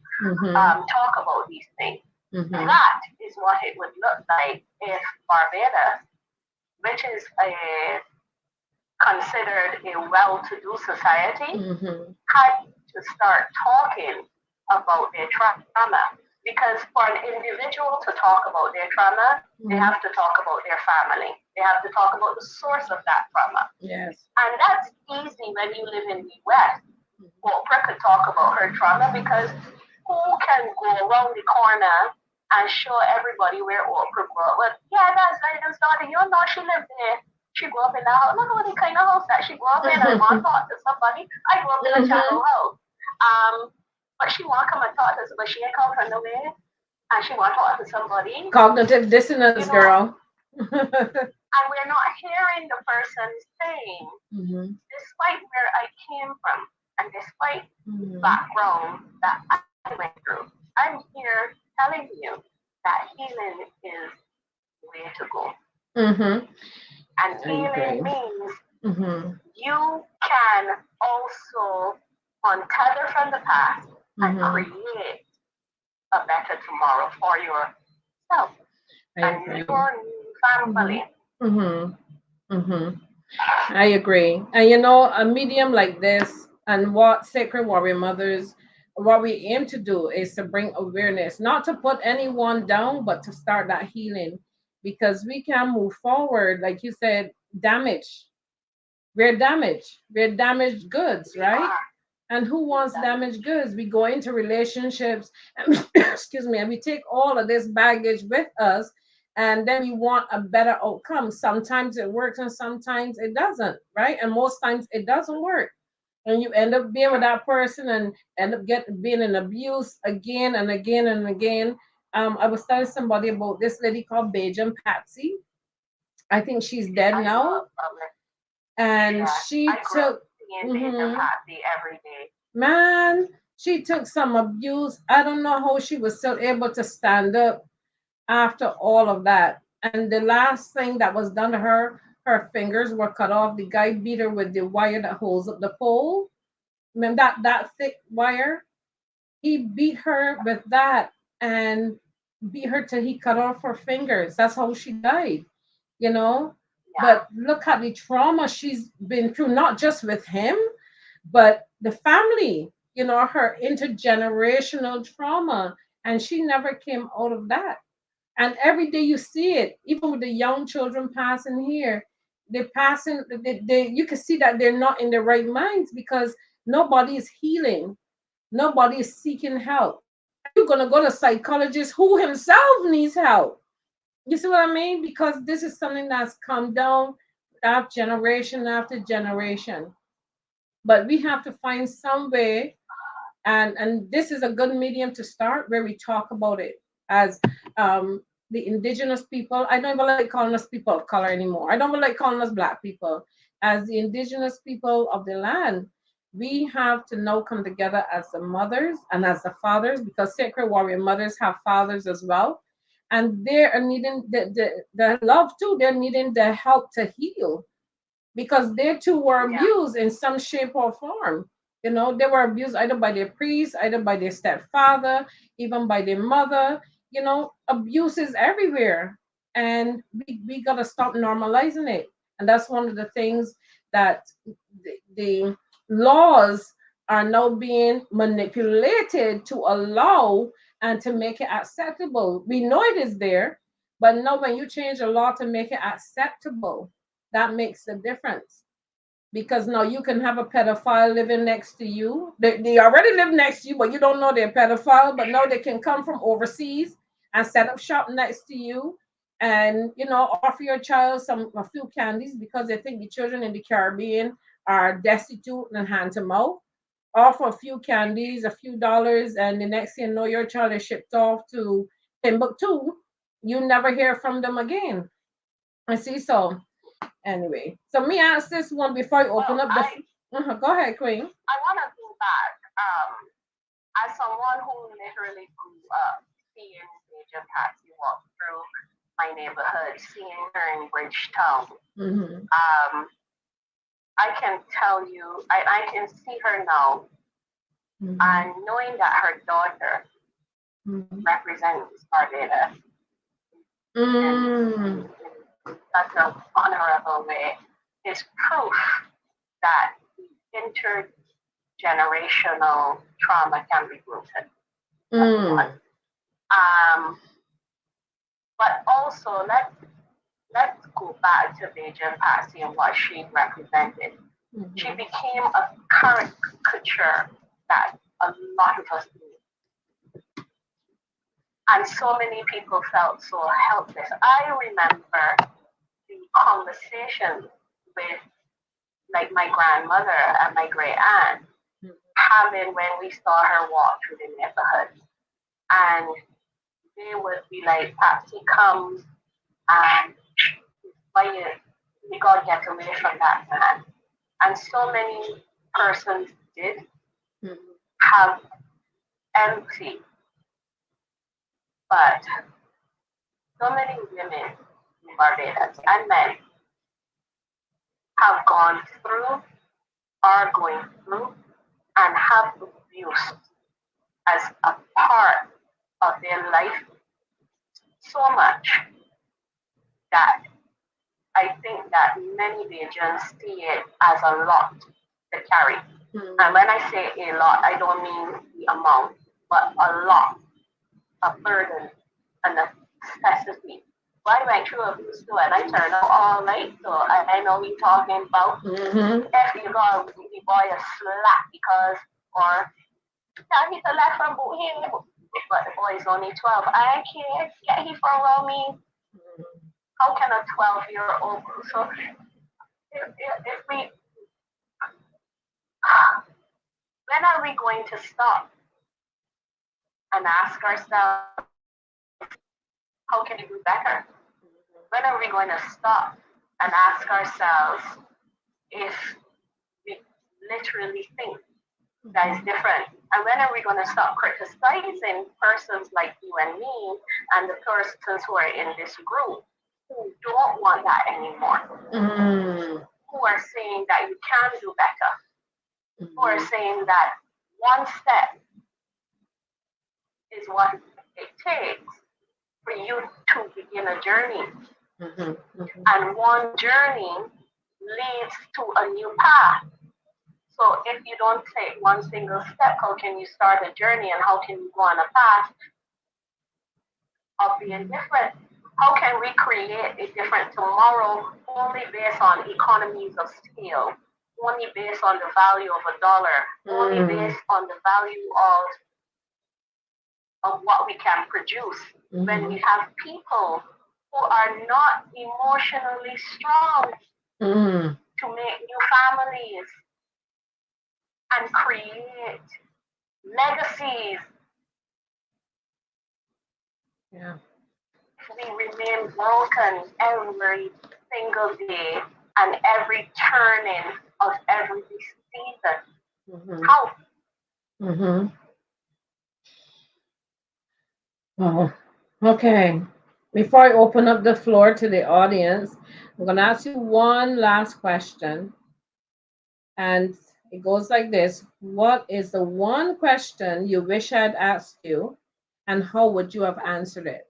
talk about these things. Mhm. That is what it would look like if Barbados, which is considered a well-to-do society, Mhm. had to start talking about their trauma. Because for an individual to talk about their trauma, they have to talk about their family. They have to talk about the source of that trauma. Yes. And that's easy when you live in the West. Oprah could talk about her trauma because who can go around the corner and show everybody where Oprah grew up? Well, yeah, that's Zayden's daughter. She lived there. She grew up in that house. Look at the kind of house that she grew up in. I want to talk to somebody. I grew up in a chattel house. But she want to come and talk to us, but she ain't come from nowhere. And she want to talk to somebody. Cognitive dissonance, girl. And we're not hearing the person saying, despite where I came from and despite the background that I went through, I'm here telling you that healing is the way to go. And healing means you can also untether from the past and create a better tomorrow for yourself and your family. I agree. And a medium like this and what Sacred Warrior Mothers, what we aim to do is to bring awareness, not to put anyone down, but to start that healing because we can move forward. Like you said, damage. We're damaged. We're damaged goods, right? And who wants damaged goods? We go into relationships, excuse me, and we take all of this baggage with us, and then we want a better outcome. Sometimes it works and sometimes it doesn't, right? And most times it doesn't work. And you end up being with that person and end up being in abuse again and again and again. I was telling somebody about this lady called Bajan Patsy. I think she's dead now. And she took every day. Man, she took some abuse. I don't know how she was still able to stand up after all of that. And the last thing that was done to her, her fingers were cut off. The guy beat her with the wire that holds up the pole. Remember that thick wire? He beat her with that and beat her till he cut off her fingers. That's how she died, you know. Yeah. But look at the trauma she's been through, not just with him, but the family, her intergenerational trauma. And she never came out of that. And every day you see it, even with the young children passing here, they're passing, you can see that they're not in their right minds because nobody is healing. Nobody is seeking help. And you're going to go to psychologist who himself needs help. You see what I mean? Because this is something that's come down after generation after generation. But we have to find some way, and this is a good medium to start where we talk about it as the indigenous people. I don't even like calling us people of color anymore. I don't even like calling us black people. As the indigenous people of the land, we have to now come together as the mothers and as the fathers, because sacred warrior mothers have fathers as well. And they are needing the love too. They're needing the help to heal because they too were Yeah. abused in some shape or form. They were abused either by their priest, either by their stepfather, even by their mother. Abuse is everywhere. And we got to stop normalizing it. And that's one of the things that the laws are now being manipulated to allow and to make it acceptable. We know it is there, but now when you change the law to make it acceptable, that makes a difference. Because now you can have a pedophile living next to you. They already live next to you, but you don't know they're pedophile. But now they can come from overseas and set up shop next to you, and offer your child a few candies because they think the children in the Caribbean are destitute and hand to mouth. Offer a few candies, a few dollars, and the next thing you know, your child is shipped off to Timbuktu. You never hear from them again. I see. So anyway, so me ask this one before I open Well, up the. Go ahead, Queen. I want to go back. As someone who literally grew up seeing Major Patsy walk through my neighborhood, seeing her in Bridgetown, I can tell you, I can see her now, and knowing that her daughter represents Barbados in such an honorable way is proof that intergenerational trauma can be rooted. But also let's go back to Beijing Patsy and what she represented. She became a caricature that a lot of us knew. And so many people felt so helpless. I remember the conversations with like my grandmother and my great aunt having when we saw her walk through the neighborhood. And they would be like, Patsy comes and why you gotta get away from that man. And so many persons did have empathy, but so many women in Barbados and men have gone through, are going through, and have abuse as a part of their life so much that I think that many Bajans see it as a lot to carry. And when I say a lot, I don't mean the amount, but a lot, a burden, a necessity. Well, I went through abuse too, and I turned out all right. So I know we talking about if you got the boy a slap because, or yeah, he's a left from boot here, but the boy is only 12. I can't get he from around me. How can a 12-year-old? So if we, when are we going to stop and ask ourselves, how can we do better? When are we going to stop and ask ourselves if we literally think that is different? And when are we going to stop criticizing persons like you and me and the persons who are in this group who don't want that anymore, who are saying that you can do better, who are saying that one step is what it takes for you to begin a journey. And one journey leads to a new path. So if you don't take one single step, how can you start a journey, and how can you go on a path of being different? How can we create a different tomorrow only based on economies of scale, only based on the value of a dollar, only based on the value of what we can produce, when we have people who are not emotionally strong to make new families and create legacies? Yeah. We remain broken every single day and every turning of every season. How? Oh, okay. Before I open up the floor to the audience, I'm going to ask you one last question. And it goes like this. What is the one question you wish I'd asked you, and how would you have answered it?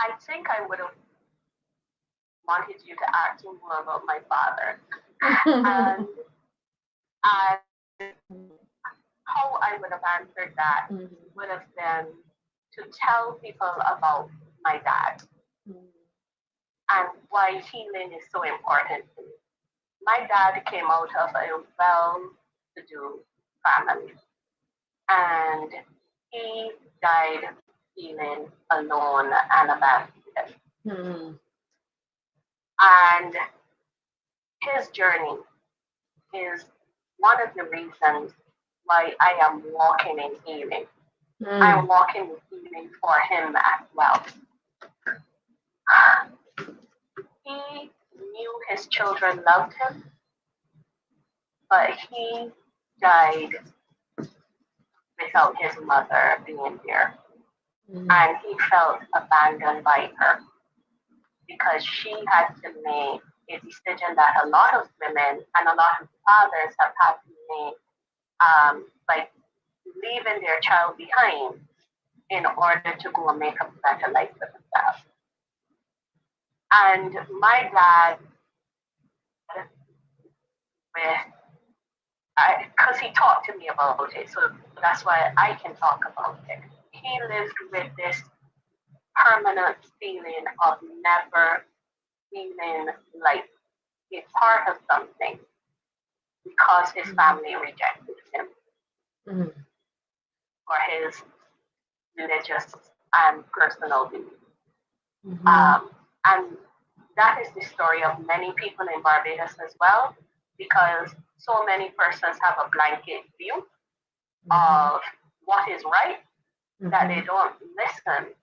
I think I would have wanted you to ask me more about my father. And how I would have answered that would have been to tell people about my dad and why healing is so important to me. My dad came out of a well-to-do family, and he died feeling alone and abandoned. And his journey is one of the reasons why I am walking in healing. I'm walking in healing for him as well. He knew his children loved him, but he died without his mother being there. And he felt abandoned by her because she had to make a decision that a lot of women and a lot of fathers have had to make, like leaving their child behind in order to go and make a better life for themselves. And my dad, because he talked to me about it, so that's why I can talk about it. He lived with this permanent feeling of never feeling like a part of something because his family rejected him for his religious and personal beliefs. And that is the story of many people in Barbados as well, because so many persons have a blanket view of what is right that they don't listen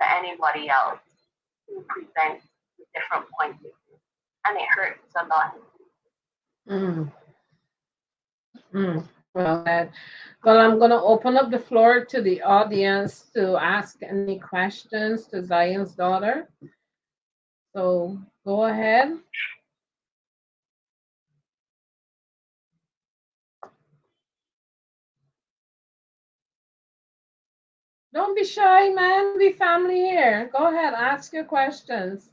to anybody else who presents a different point of view. And it hurts a lot. Well said. Well, I'm going to open up the floor to the audience to ask any questions to Zion's daughter. So go ahead. Don't be shy, man. We family here. Go ahead, ask your questions.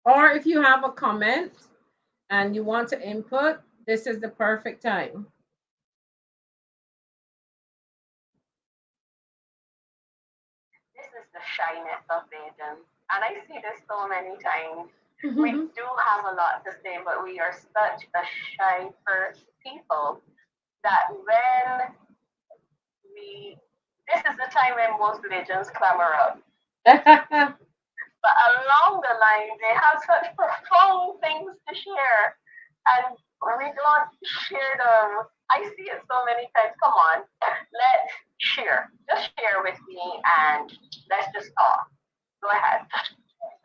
Or if you have a comment and you want to input, this is the perfect time. This is the shyness of Bajans. And I see this so many times. We do have a lot to say, but we are such a shy people that when this is the time when most religions clamor up. But along the line, they have such profound things to share, and we don't share them. I see it so many times. Come on, let's share. Just share with me, and let's just talk. Go ahead.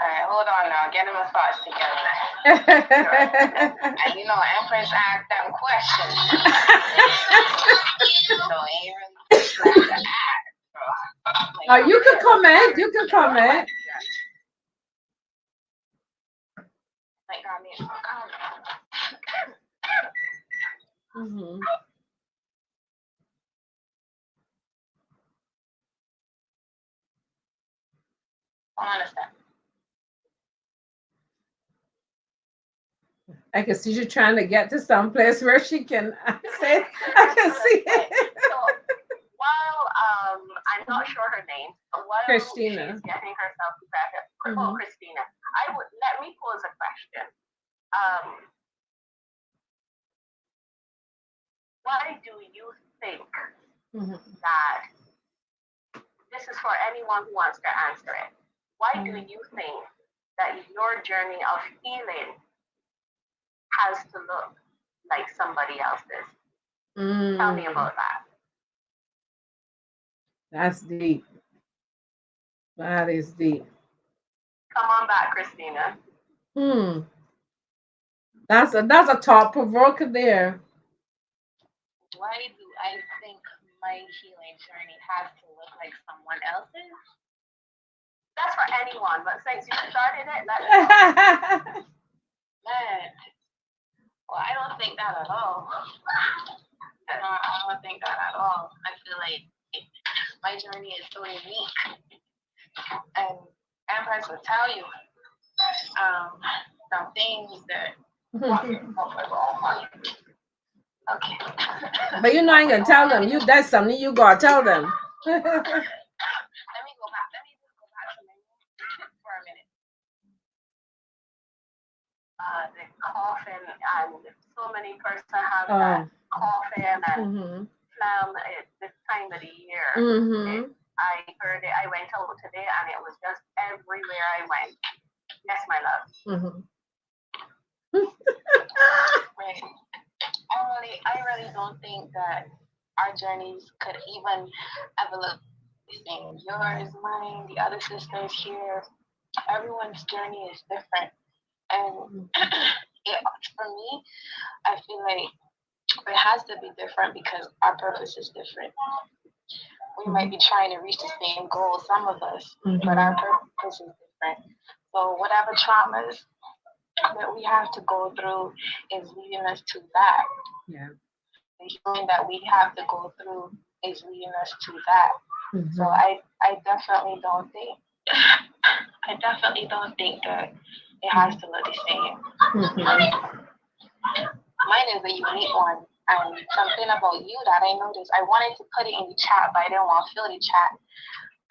right, hold on now. Get my thoughts together. And Empress asked them questions. So ain't really like to ask. Oh, you can comment. You can comment. Like, I mean, comment. Mm-hmm. I understand. I can see you trying to get to some place where she can say. I can see it. So while I'm not sure her name, but while Christina. she's getting herself together, Mhm. Christina, let me pose a question. Why do you think Mhm. that this is for anyone who wants to answer it? Why do you think that your journey of healing has to look like somebody else's? Tell me about that. That's deep. That is deep. Come on back, Christina. That's a thought provoker there. Why do I think my healing journey has to look like someone else's? That's for anyone, but since you started it, let's go. Man, well, I don't think that at all. I don't think that at all. I feel like my journey is so unique. And Empress will tell you some things that okay. But you're not gonna tell them. That's something you gotta tell them. Let me go back. Let me just go back to my room for a minute. The coughing, and so many persons have that coughing and phlegm at this time of the year. I heard it. I went out today, and it was just everywhere I went. Yes, my love. Right. I really don't think that our journeys could even ever look the same. Yours, mine, the other sisters here. Everyone's journey is different, and for me, I feel like it has to be different because our purpose is different. We might be trying to reach the same goal, some of us, but our purpose is different. So whatever traumas that we have to go through is leading us to that. Yeah. The healing that we have to go through is leading us to that. So I definitely don't think that it has to look the same. Mine is a unique one. And something about you that I noticed, I wanted to put it in the chat, but I didn't want to fill the chat.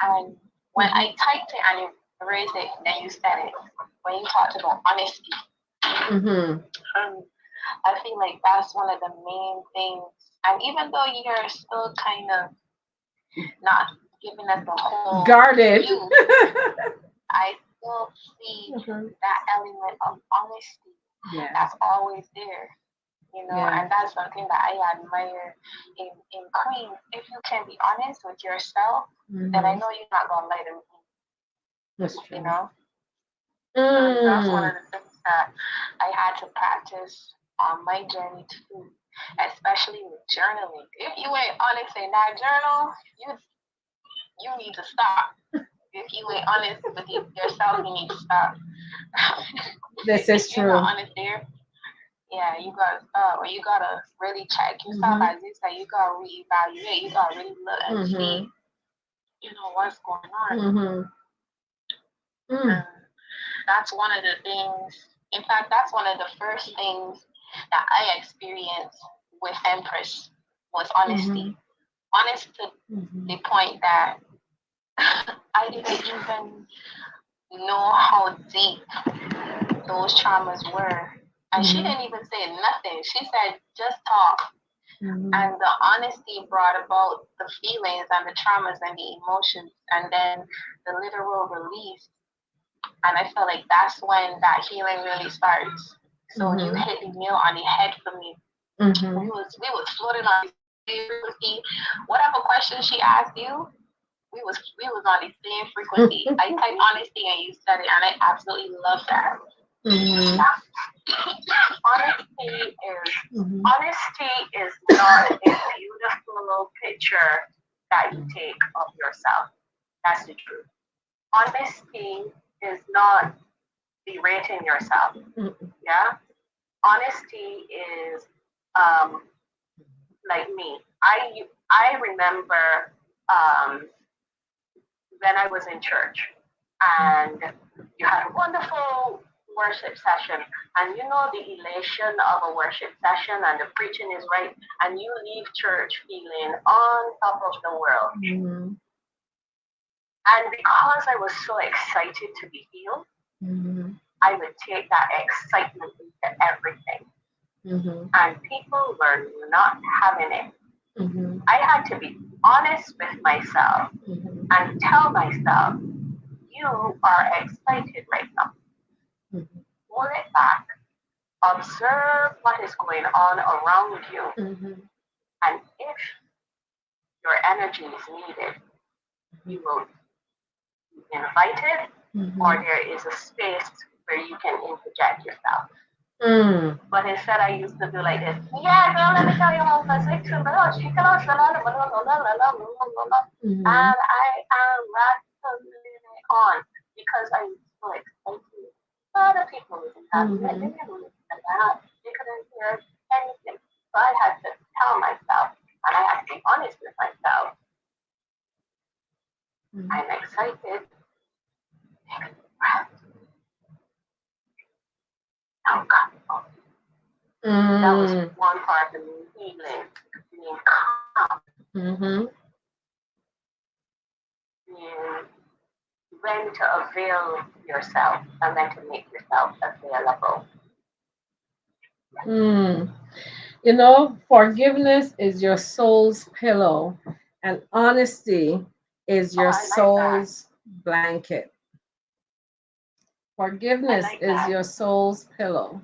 And when I typed it and you raised it, then you said it. When you talked about honesty, I feel like that's one of the main things. And even though you're still kind of not giving us the whole guarded view, I still see that element of honesty that's always there. And that's something that I admire in Queen. If you can be honest with yourself, then I know you're not gonna let them in. That's true. That's one of the things that I had to practice on my journey too, especially with journaling. If you ain't honest in that journal, you need to stop. If you ain't honest with yourself, you need to stop. This is true. You're not honest there. Yeah, you gotta stop, or you gotta really check yourself. As you say, you gotta reevaluate. You gotta really look and see, what's going on. That's one of the things. In fact, that's one of the first things that I experienced with Empress was honesty. Honest to the point that I didn't even know how deep those traumas were. And she didn't even say nothing. She said, just talk. And the honesty brought about the feelings and the traumas and the emotions, and then the literal release. And I feel like that's when that healing really starts. So you hit the nail on the head for me. We was floating on whatever question she asked you, we was on the same frequency. I typed honesty and you said it, and I absolutely love that. Mm-hmm. Honesty is not a beautiful picture that you take of yourself. That's the truth. Honesty is not berating yourself. Yeah. Honesty is like me. I remember when I was in church and you had a wonderful worship session, and you know the elation of a worship session and the preaching is right, and you leave church feeling on top of the world. Mm-hmm. And because I was so excited to be healed, Mm-hmm. I would take that excitement into everything. Mm-hmm. And people were not having it. Mm-hmm. I had to be honest with myself and tell myself, you are excited right now. Pull it back. Observe what is going on around you. And if your energy is needed, you will be invited, or there is a space where you can interject yourself. But instead, I used to do like this. Yeah, girl, let me tell you how position, and I am rattling on because I was so excited. Other people wasn't having it. They didn't listen that. They couldn't hear anything. So I had to tell myself, and I had to be honest with myself. I'm excited. Take a deep breath. Now, God. That was one part of me healing, being calm, being when to avail yourself and then to make yourself available. You know, forgiveness is your soul's pillow, and honesty is your soul's blanket. Forgiveness is your soul's pillow.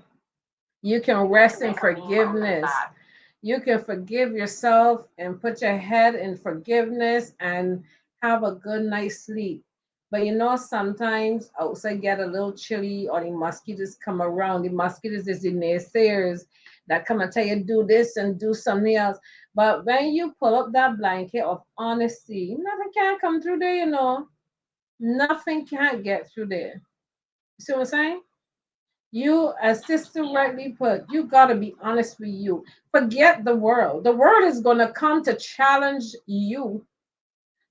You can rest in forgiveness. You can forgive yourself and put your head in forgiveness and have a good night's sleep. But you know, sometimes outside get a little chilly or the mosquitoes come around. The mosquitoes is the naysayers that come and tell you do this and do something else. But when you pull up that blanket of honesty, nothing can come through there, you know. Nothing can get through there. You see what I'm saying? You, as Sister rightly put, you got to be honest with you. Forget the world. The world is going to come to challenge you.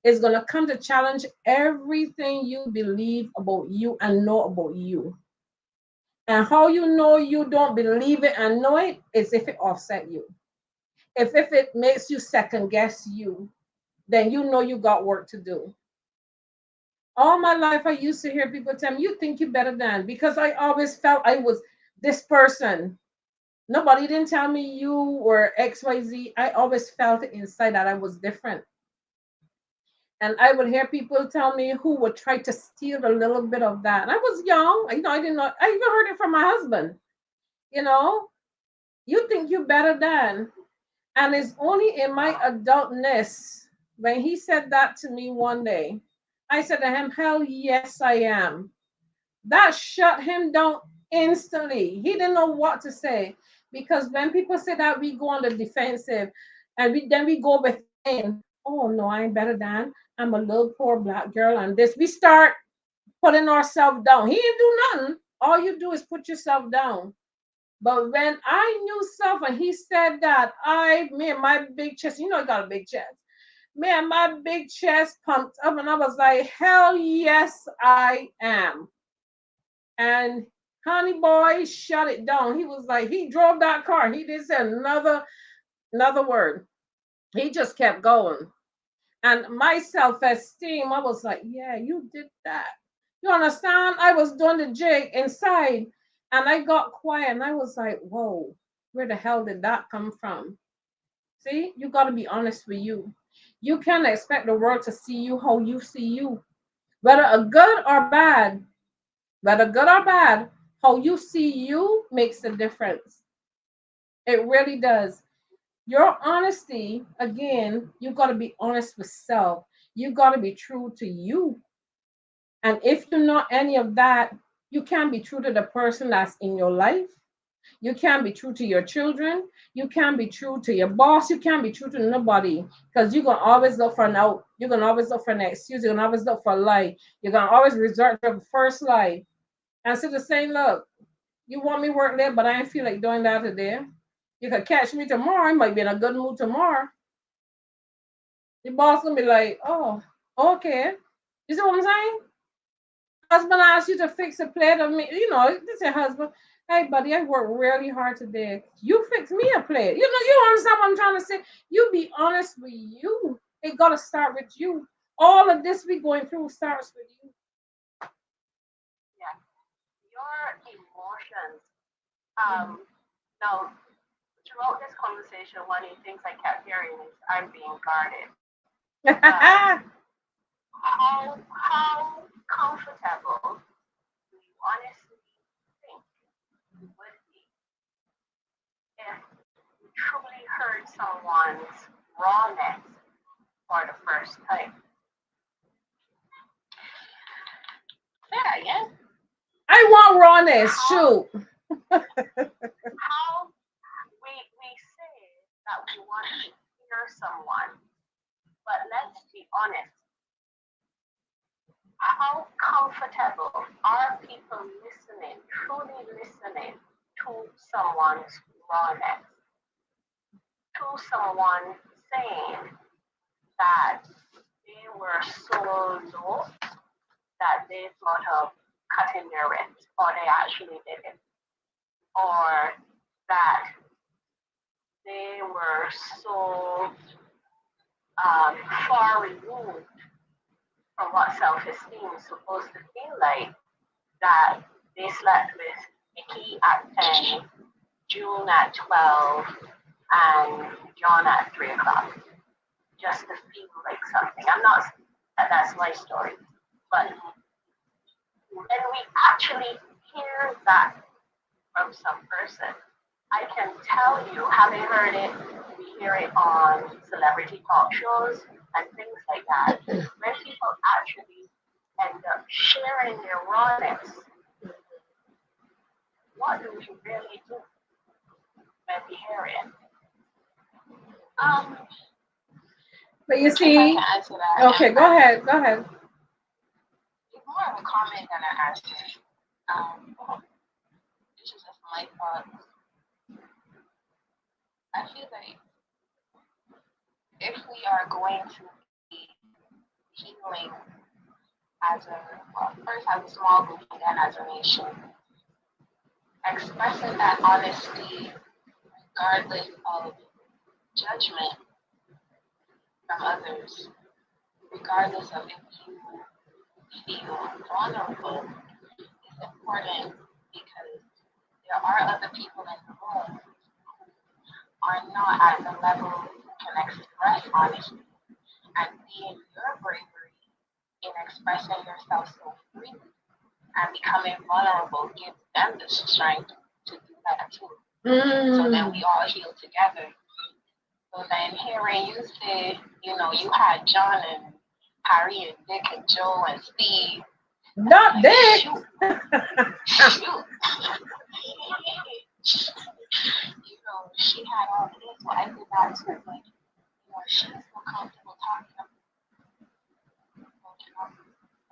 It's going to come to challenge everything you believe about you and know about you. And how you know you don't believe it and know it is if it offset you. If it makes you second guess you, then you know you got work to do. All my life, I used to hear people tell me, you think you're better than, because I always felt I was this person. Nobody didn't tell me you were XYZ. I always felt inside that I was different. And I would hear people tell me who would try to steal a little bit of that. And I was young. I didn't know. I even heard it from my husband. You know, you think you're better than. And it's only in my adultness when he said that to me one day. I said to him, hell yes, I am. That shut him down instantly. He didn't know what to say. Because when people say that, we go on the defensive and we go within. Oh no, I ain't better than. I'm a little poor black girl and this. We start putting ourselves down. He didn't do nothing. All you do is put yourself down. But when I knew self and he said that, me and my big chest, you know, I got a big chest. Me and my big chest pumped up and I was like, hell yes, I am. And honey boy shut it down. He was like, he drove that car. He didn't say another word. He just kept going. And my self-esteem, I was like, yeah, you did that. You understand? I was doing the jig inside and I got quiet and I was like, whoa, where the hell did that come from? See, you got to be honest with you. You can't expect the world to see you how you see you. Whether a good or bad, how you see you makes a difference. It really does. Your honesty, again, you got to be honest with self. You got to be true to you. And if you're not any of that, you can't be true to the person that's in your life. You can't be true to your children. You can't be true to your boss. You can't be true to nobody because you're going to always look for an out. You're going to always look for an excuse. You're going to always look for a lie. You're going to always resort to the first lie. Instead of saying, look, you want me work there, but I ain't feel like doing that today. You could catch me tomorrow. I might be in a good mood tomorrow. The boss gonna be like, oh, okay. You see what I'm saying? Husband asks you to fix a plate of me. This your husband. Hey, buddy, I worked really hard today. You fix me a plate. You understand what I'm trying to say? You be honest with you. It gotta start with you. All of this we going through starts with you. Yeah. Your emotions. Now, throughout this conversation, one of the things I kept hearing is I'm being guarded. How comfortable do you honestly think you would be if you truly heard someone's rawness for the first time? Say that again. I want rawness. Shoot. How we say that we want to hear someone, but let's be honest. How comfortable are people listening, truly listening to someone's rawness, to someone saying that they were so low that they thought of cutting their wrist, or they actually did it, or that they were so far removed from what self-esteem is supposed to feel like that they slept with Nikki at 10, June at 12, and John at 3 o'clock, just to feel like something. I'm not that that's my story, but when we actually hear that from some person, I can tell you, having heard it, we hear it on celebrity talk shows and things like that. When people actually end up sharing their rawness, what do we really do when we hear it? But you If I see, can answer that. okay, go ahead. Go ahead. It's more of a comment than an answer. This is just my thoughts. I feel like if we are going to be healing first as a small group and then as a nation, expressing that honesty regardless of judgment from others, regardless of if you feel vulnerable, is important because there are other people in the room who are not at the level who can express honesty, and being your bravery in expressing yourself so freely and becoming vulnerable gives them the strength to do that too. So then we all heal together. So then hearing you say, you had John and Harry and Dick and Joe and Steve. Not Dick. Shoot. She had all this, so I did that too. Like, she's so comfortable talking about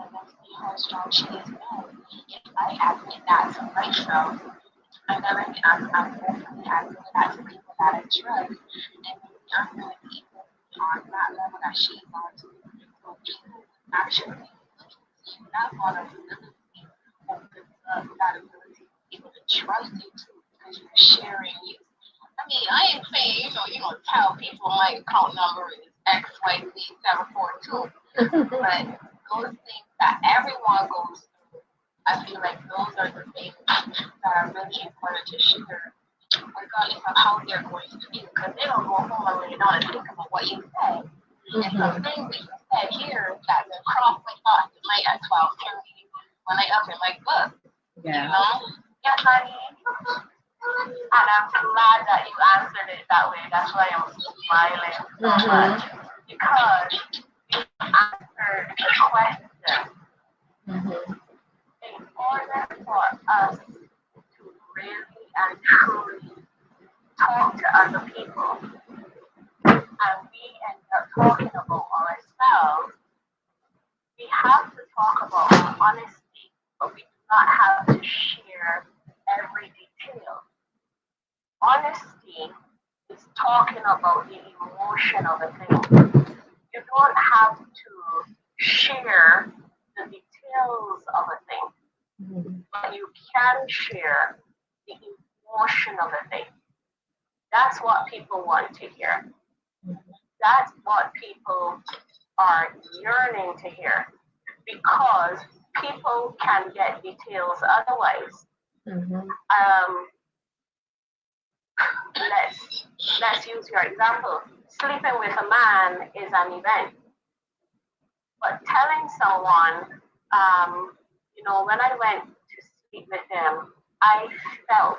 and then see how strong she is now. If I admit that to myself, and then I'm definitely admitting that to people that I trust, and I'm going to be on that level that she's on to. So people actually that vulnerability opens up that ability to be able to trust you too, because you're sharing you. I mean, I ain't saying, tell people my account number is XYZ742, but those things that everyone goes through, I feel like those are the things that are really important to share, regardless of how they're going to feel, because they don't go home and lay down and think about what you said. And some things that you said here that will cross my thoughts tonight at 12:30 when I up and like, look, Yeah. Yes, honey. And I'm glad that you answered it that way. That's why I'm smiling so much. Because answer the question. In order for us to really and truly talk to other people, and we end up talking about ourselves, we have to talk about our honesty, but we do not have to share every detail. Honesty is talking about the emotion of a thing. You don't have to share the details of a thing, but you can share the emotion of a thing. That's what people want to hear. That's what people are yearning to hear, because people can get details otherwise. Let's use your example. Sleeping with a man is an event, but telling someone, when I went to sleep with him, I felt,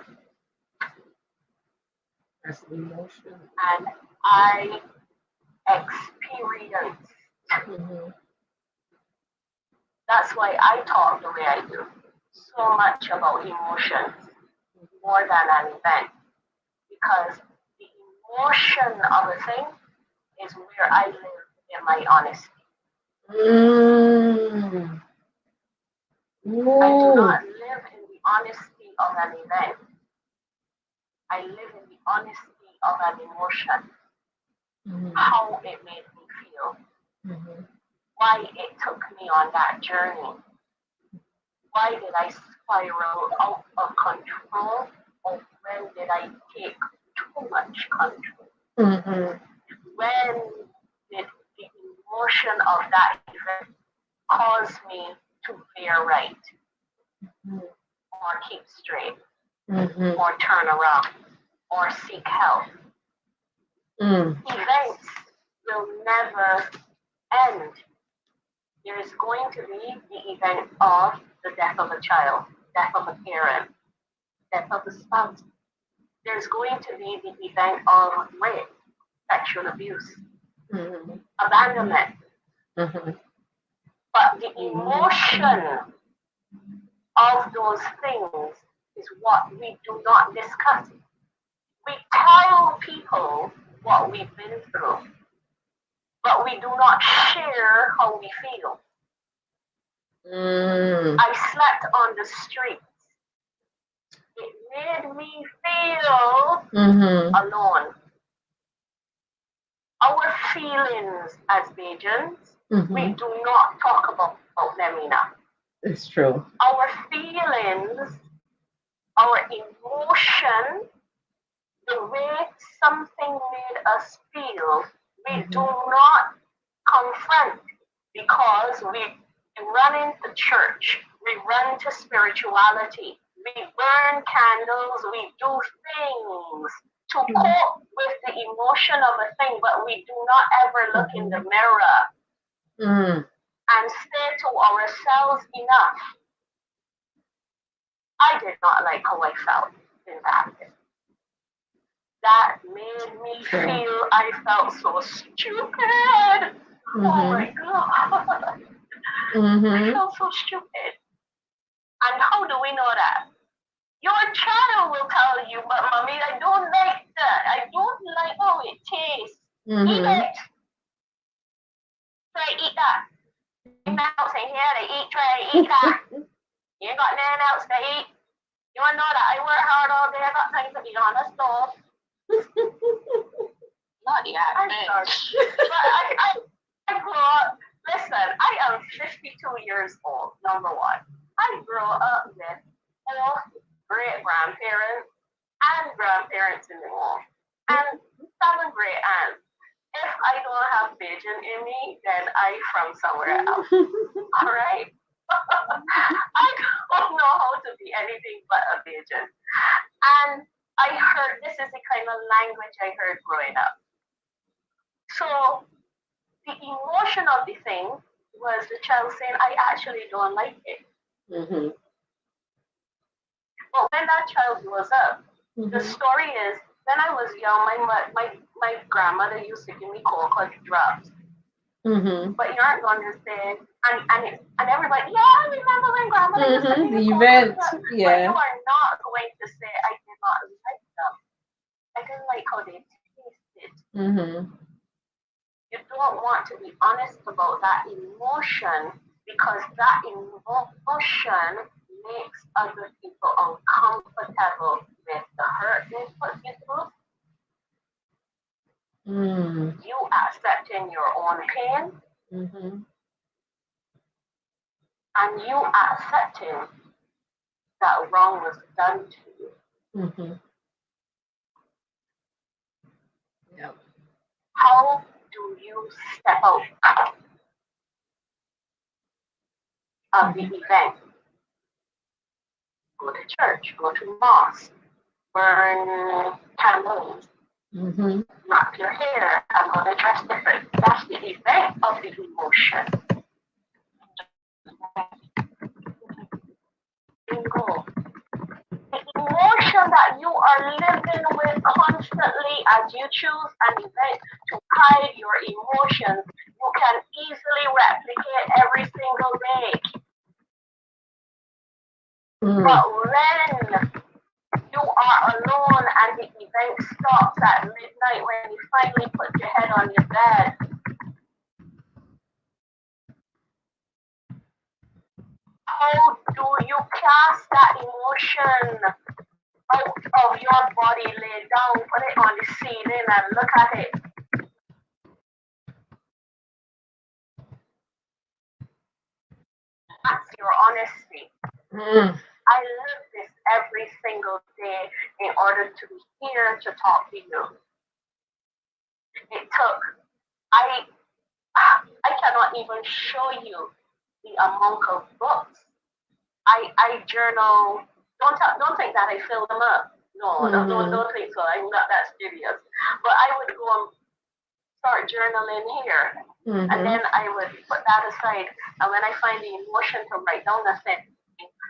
That's the emotion. and I experienced. That's why I talk the way I do. So much about emotions more than an event, because the emotion of a thing is where I live in my honesty. I do not live in the honesty of an event. I live in the honesty of an emotion. How it made me feel. Why it took me on that journey. Why did I spiral out of control? Or when did I take too much control? When did the emotion of that event cause me to veer right? Or keep straight? Or turn around? Or seek help? Events will never end. There is going to be the event of the death of a child, death of a parent, death of a spouse. There's going to be the event of rape, sexual abuse, abandonment. But the emotion of those things is what we do not discuss. We tell people what we've been through, but we do not share how we feel. I slept on the streets. It made me feel alone. Our feelings as Bajans, we do not talk about them enough. It's true. Our feelings, our emotion, the way something made us feel, we do not confront, because we run into church, we run to spirituality, we burn candles, we do things to cope with the emotion of a thing, but we do not ever look in the mirror and say to ourselves enough, I did not like how I felt in that. That made me feel I felt so stupid. Oh my God. I felt so stupid. And how do we know that? Your child will tell you, but mommy, I don't like that. I don't like how it tastes. Eat it. Try eat that. Mouse in here to eat, try to eat that. You ain't got nothing else to eat. You wanna know that I work hard all day, I got time to eat on the stove. Not the accent. I grew up, listen, I am 52 years old, number one. I grew up with 4 great-grandparents and grandparents in the home, and 7 great aunts. If I don't have Bajan in me, then I'm from somewhere else. All right? I don't know how to be anything but a Bajan. And I heard, this is the kind of language I heard growing up. So the emotion of the thing was the child saying, I actually don't like it. But when that child grows up, the story is, when I was young, my grandmother used to give me cocoa drops. But you aren't going to say, and everybody, yeah, I remember when grandmother used to be The so event, but you yeah. are not going to say, I did not like them. I didn't like how they tasted. You don't want to be honest about that emotion because that emotion makes other people uncomfortable with the hurt they put you through. You accepting your own pain and you accepting that wrong was done to you. Yep. How do you step out of the event? Go to church, go to mosque, burn candles, knock your hair, I'm going to dress different. That's the event of the emotion. Bingo. The emotion that you are living with constantly as you choose an event to hide your emotions, you can easily replicate every single day. But when you are alone and the event stops at midnight when you finally put your head on your bed, how do you cast that emotion out of your body, lay down, put it on the ceiling and look at it? That's your honesty. I live this every single day in order to be here to talk to you. It took, I cannot even show you the amount of books. I journal. Don't think that I fill them up. No, don't think so. I'm not that studious. But I would go and start journaling here. And then I would put that aside. And when I find the emotion to write down a thing,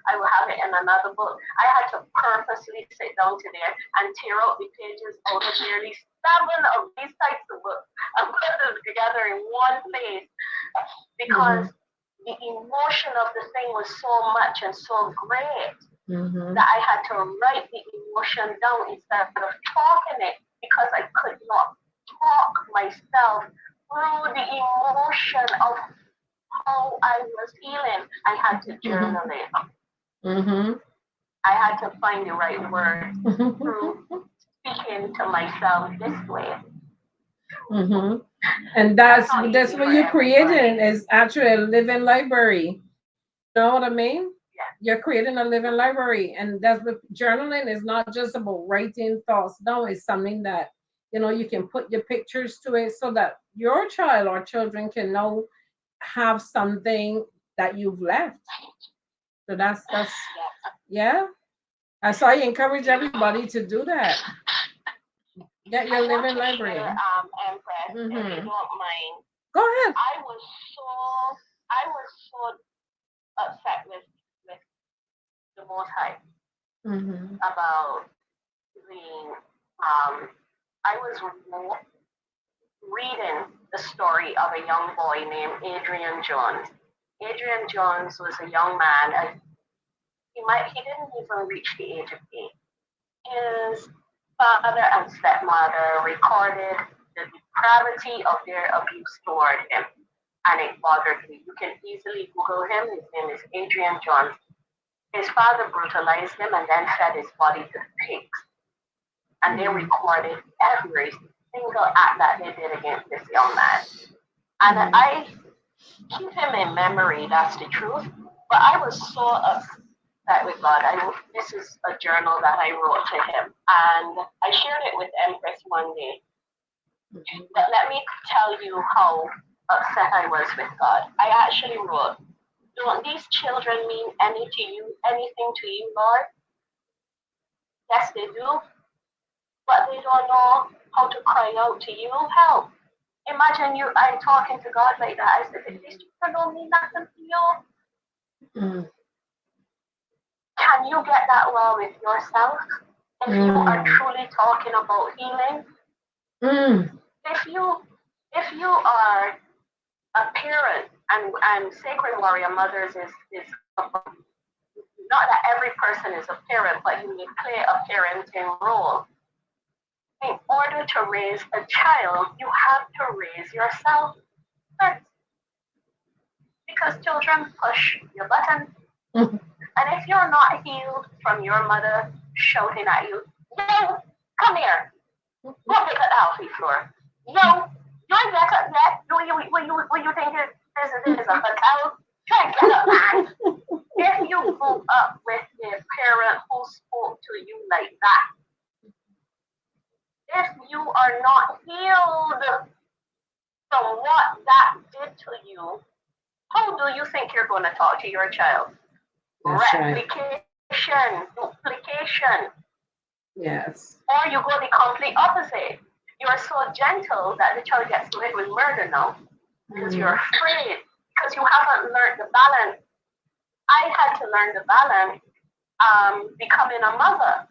I will have it in another book. I had to purposely sit down to there and tear out the pages out of nearly 7 of these types of books and put them together in one place because the emotion of the thing was so much and so great that I had to write the emotion down instead of talking it because I could not talk myself through the emotion of how I was feeling. I had to journal it. I had to find the right words through speaking to myself this way. And that's what you're creating is actually a living library. You know what I mean? Yeah. You're creating a living library, and that's what journaling is not just about writing thoughts down. It's something that you can put your pictures to it so that your child or children can know have something that you've left. So that's yeah. So I encourage everybody to do that. Get your living library. Empress, if you don't mind. Go ahead. I was so upset with the Most High about the I was reading the story of a young boy named Adrian Jones. Adrian Jones was a young man. He didn't even reach the age of 8. His father and stepmother recorded the depravity of their abuse toward him, and it bothered me. You can easily Google him. His name is Adrian Jones. His father brutalized him and then fed his body to pigs. And they recorded every single act that they did against this young man. And I keep him in memory, that's the truth. But I was so upset with God. This is a journal that I wrote to him. And I shared it with Empress one day. But let me tell you how upset I was with God. I actually wrote, don't these children mean anything to you, Lord? Yes, they do. But they don't know how to cry out to you, help. Imagine I'm talking to God like that. I said, if these children don't mean nothing to you, can you get that well with yourself? If you are truly talking about healing, if you are a parent, and Sacred Warrior Mothers is not that every person is a parent, but you may play a parenting role. In order to raise a child, you have to raise yourself first. Because children push your buttons. And if you're not healed from your mother shouting at you, "Yo, come here. Go pick up the outfit floor. Yo, you ain't get up yet. What you think this is a hotel? Try and get up, man." If you grew up with a parent who spoke to you like that, if you are not healed from what that did to you, how do you think you're going to talk to your child? That's Replication, duplication. Yes. Or you go the complete opposite. You're so gentle that the child gets away with murder now because you're afraid, because you haven't learned the balance. I had to learn the balance becoming a mother.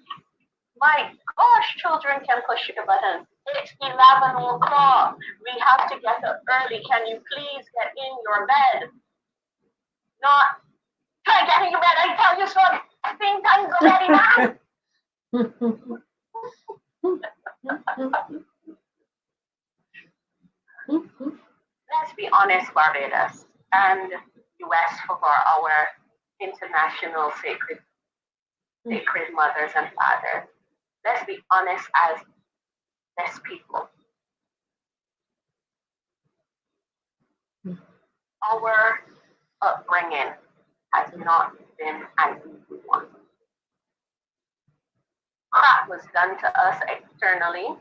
My gosh, children can push the button. It's 11 o'clock. We have to get up early. Can you please get in your bed? Not, try to get in your bed. I tell you so 15 times already. Let's be honest, Barbados and US, for our international sacred mothers and fathers. Let's be honest as this people. Our upbringing has not been an easy one. Crap was done to us externally,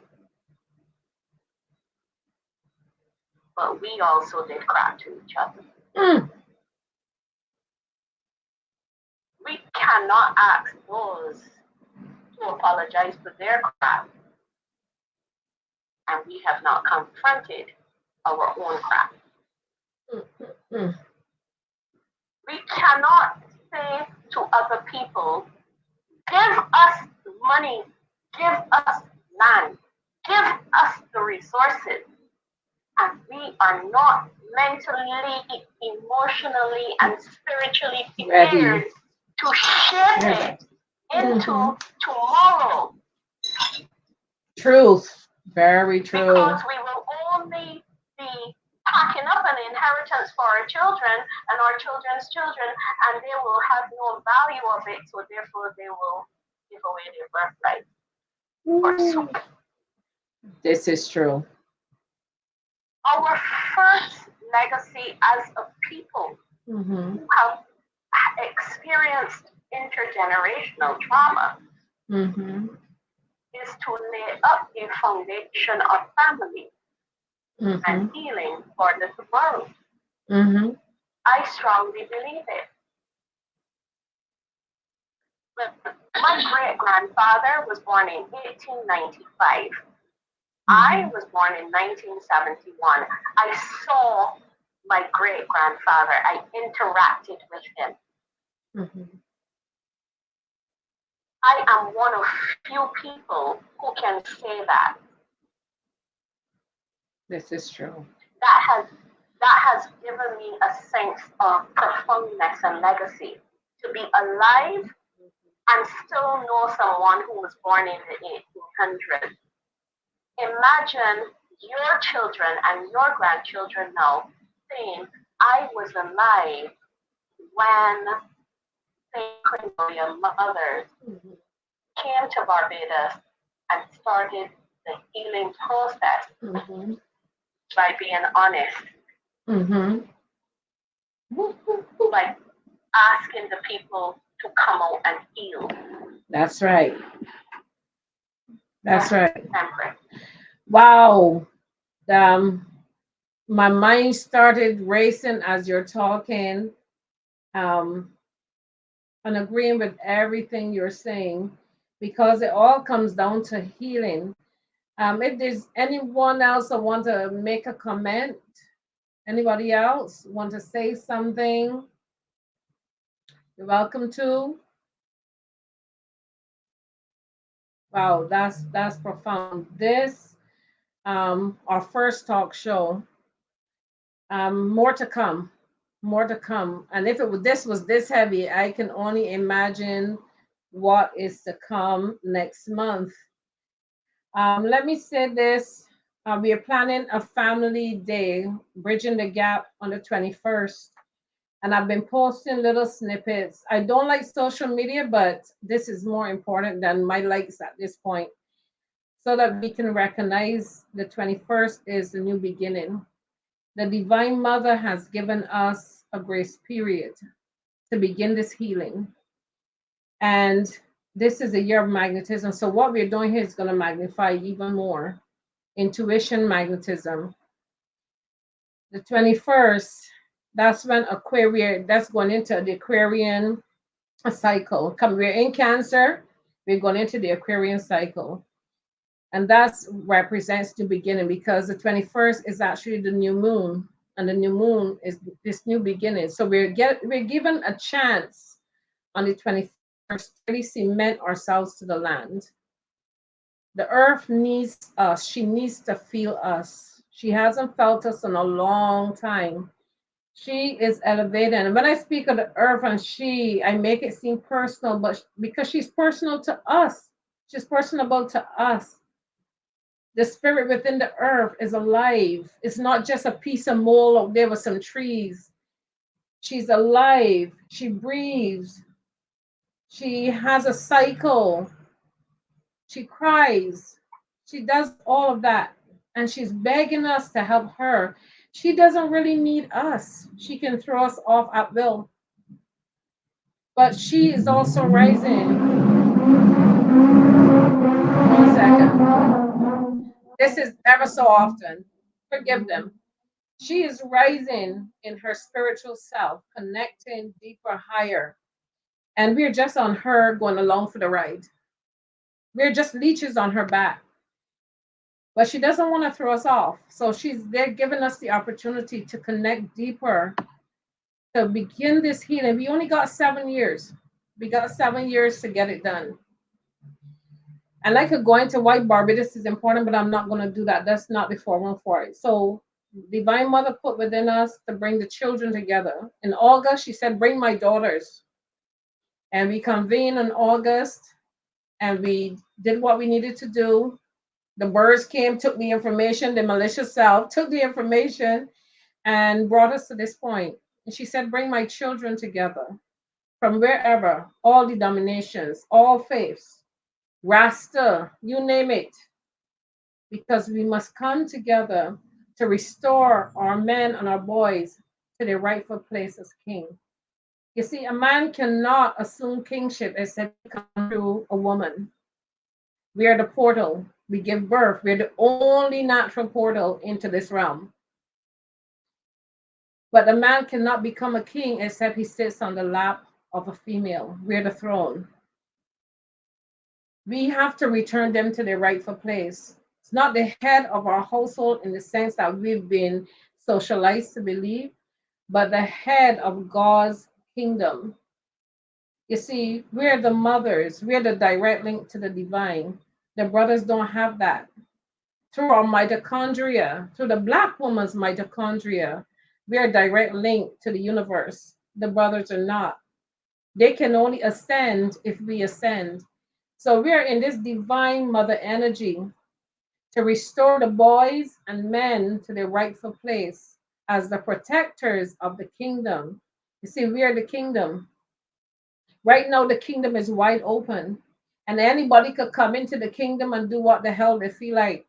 but we also did crap to each other. We cannot ask those to apologize for their crap, and we have not confronted our own crap. We cannot say to other people, "Give us money, give us land, give us the resources," and we are not mentally, emotionally, and spiritually prepared to share it into tomorrow. Truth. Very true. Because we will only be packing up an inheritance for our children and our children's children, and they will have no value of it, so therefore they will give away their birthright. This is true. Our first legacy as a people who have experienced intergenerational trauma is to lay up a foundation of family and healing for the tomorrow. I strongly believe it. My great-grandfather was born in 1895. I was born in 1971. I saw my great-grandfather. I interacted with him. I am one of few people who can say that. This is true. That has given me a sense of profoundness and legacy, to be alive and still know someone who was born in the 1800s. Imagine your children and your grandchildren now saying, "I was alive when Sacred Warrior Mothers came to Barbados and started the healing process by being honest, by asking the people to come out and heal." That's right. That's right. Empress. Wow. My mind started racing as you're talking, and agreeing with everything you're saying, because it all comes down to healing. If there's anyone else that want to make a comment, anybody else want to say something, you're welcome to. Wow, that's profound. This our first talk show. More to come, more to come. And if this was this heavy, I can only imagine what is to come next month. Let me say this. We are planning a family day, bridging the gap on the 21st. And I've been posting little snippets. I don't like social media, but this is more important than my likes at this point, so that we can recognize the 21st is the new beginning. The Divine Mother has given us a grace period to begin this healing. And this is a year of magnetism. So, what we're doing here is going to magnify even more intuition, magnetism. The 21st, that's when Aquarius, that's going into the Aquarian cycle. Come, we're in Cancer, we're going into the Aquarian cycle. And that represents the beginning, because the 21st is actually the new moon, and the new moon is this new beginning. So we're given a chance on the 21st to really cement ourselves to the land. The earth needs us. She needs to feel us. She hasn't felt us in a long time. She is elevated. And when I speak of the earth and she, I make it seem personal, but because she's personal to us, she's personable to us. The spirit within the earth is alive. It's not just a piece of mold out there with some trees. She's alive. She breathes. She has a cycle. She cries. She does all of that. And she's begging us to help her. She doesn't really need us. She can throw us off at will. But she is also rising. One second. This is ever so often. Forgive them. She is rising in her spiritual self, connecting deeper, higher. And we're just on her going along for the ride. We're just leeches on her back. But she doesn't want to throw us off. So they're giving us the opportunity to connect deeper, to begin this healing. We only got 7 years. We got 7 years to get it done. And I could go into why Barbados is important, but I'm not going to do that. That's not the forum for it. So Divine Mother put within us to bring the children together. In August, she said, bring my daughters. And we convened in August, and we did what we needed to do. The birds came, took the information, the malicious self took the information and brought us to this point. And she said, bring my children together from wherever, all denominations, all faiths, Rasta, you name it, because we must come together to restore our men and our boys to their rightful place as king. You see, a man cannot assume kingship except come through a woman. We are the portal. We give birth. We're the only natural portal into this realm. But a man cannot become a king except he sits on the lap of a female. We're the throne. We have to return them to their rightful place. It's not the head of our household in the sense that we've been socialized to believe, but the head of God's kingdom. You see, we're the mothers, we're the direct link to the divine. The brothers don't have that. Through our mitochondria, through the Black woman's mitochondria, we're a direct link to the universe. The brothers are not. They can only ascend if we ascend. So we're in this divine mother energy to restore the boys and men to their rightful place as the protectors of the kingdom. You see, we are the kingdom. Right now, the kingdom is wide open, and anybody could come into the kingdom and do what the hell they feel like.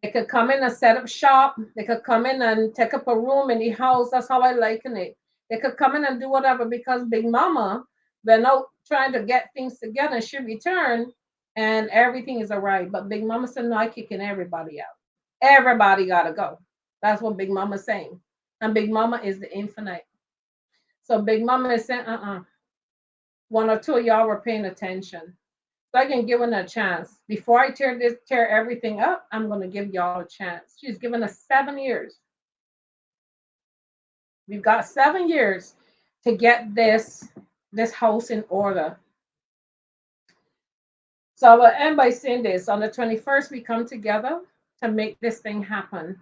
They could come in and set up shop. They could come in and take up a room in the house. That's how I liken it. They could come in and do whatever, because Big Mama went out trying to get things together. She returned and everything is all right. But Big Mama said, no, I'm kicking everybody out. Everybody got to go. That's what Big Mama's saying. And Big Mama is the infinite. So Big Mama is saying, one or two of y'all were paying attention. So I can give her a chance. Before I tear everything up, I'm going to give y'all a chance. She's given us 7 years. We've got 7 years to get this house in order. So I will end by saying this. On the 21st, we come together to make this thing happen.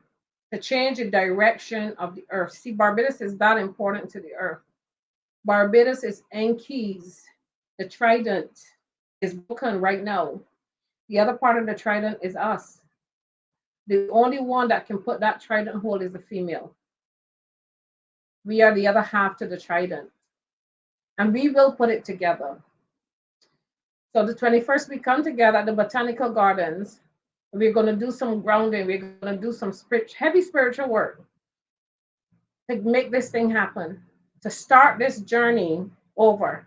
to change the direction of the earth. See, Barbados is that important to the earth. Barbados is Enki's. The trident is broken right now. The other part of the trident is us. The only one that can put that trident hold is the female. We are the other half to the trident. And we will put it together. So the 21st, we come together at the Botanical Gardens. We're going to do some grounding. We're going to do some heavy spiritual work to make this thing happen, to start this journey over.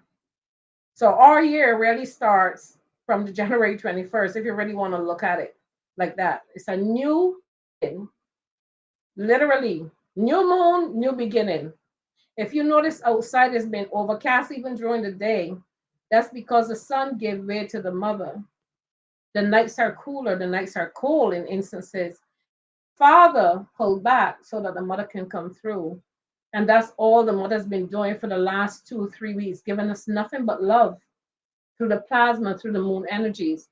So our year really starts from the January 21st, if you really want to look at it like that. It's a new thing, literally, new moon, new beginning. If you notice outside it's been overcast even during the day, that's because the sun gave way to the mother. The nights are cooler, the nights are cold in instances. Father pulled back so that the mother can come through. And that's all the mother's been doing for the last 2-3 weeks, giving us nothing but love through the plasma, through the moon energies.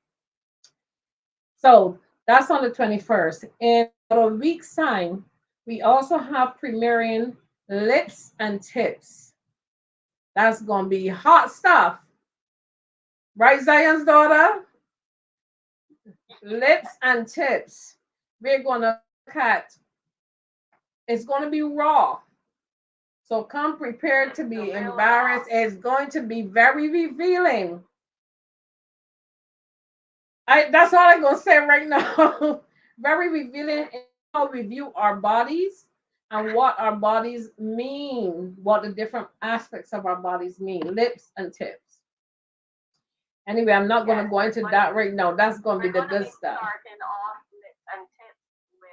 So that's on the 21st. In a week's time, we also have premiering Lips and Tips. That's going to be hot stuff. Right, Zion's daughter? Lips and Tips. We're going to look at, it's going to be raw. So come prepared to be embarrassed. It's going to be very revealing. That's all I'm going to say right now. Very revealing in how we view our bodies and what our bodies mean, what the different aspects of our bodies mean, lips and tips. Anyway, I'm not going to go into that right now. That's going to be the good stuff. Starting off lips and tips with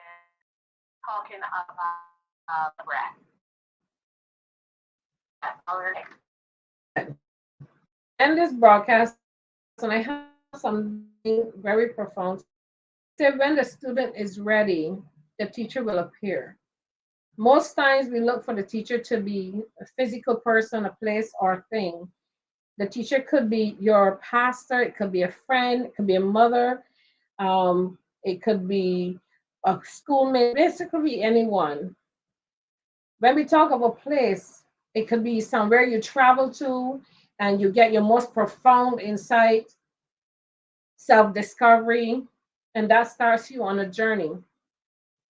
talking about breath. In this broadcast, and I have something very profound. So when the student is ready, the teacher will appear. Most times we look for the teacher to be a physical person, a place, or a thing. The teacher could be your pastor, it could be a friend, it could be a mother, it could be a schoolmate, basically anyone. When we talk of a place, it could be somewhere you travel to and you get your most profound insight, self-discovery, and that starts you on a journey.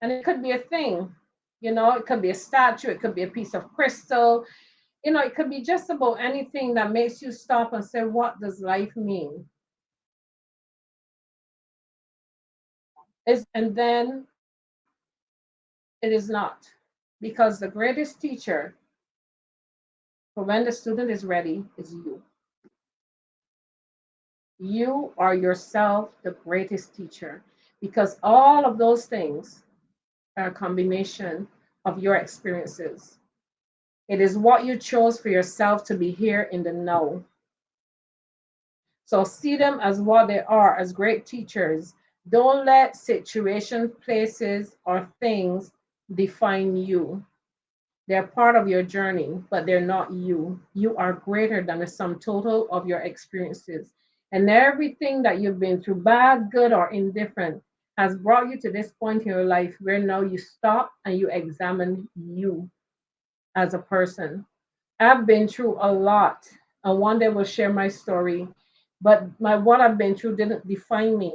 And it could be a thing, it could be a statue, it could be a piece of crystal, it could be just about anything that makes you stop and say, what does life mean? And then it is not, because the greatest teacher for when the student is ready is you. You are yourself the greatest teacher, because all of those things are a combination of your experiences. It is what you chose for yourself to be here in the now. So see them as what they are, as great teachers. Don't let situations, places, or things define you. They're part of your journey, but they're not you. You are greater than the sum total of your experiences. And everything that you've been through, bad, good, or indifferent, has brought you to this point in your life where now you stop and you examine you as a person. I've been through a lot, and one day we'll share my story, but what I've been through didn't define me.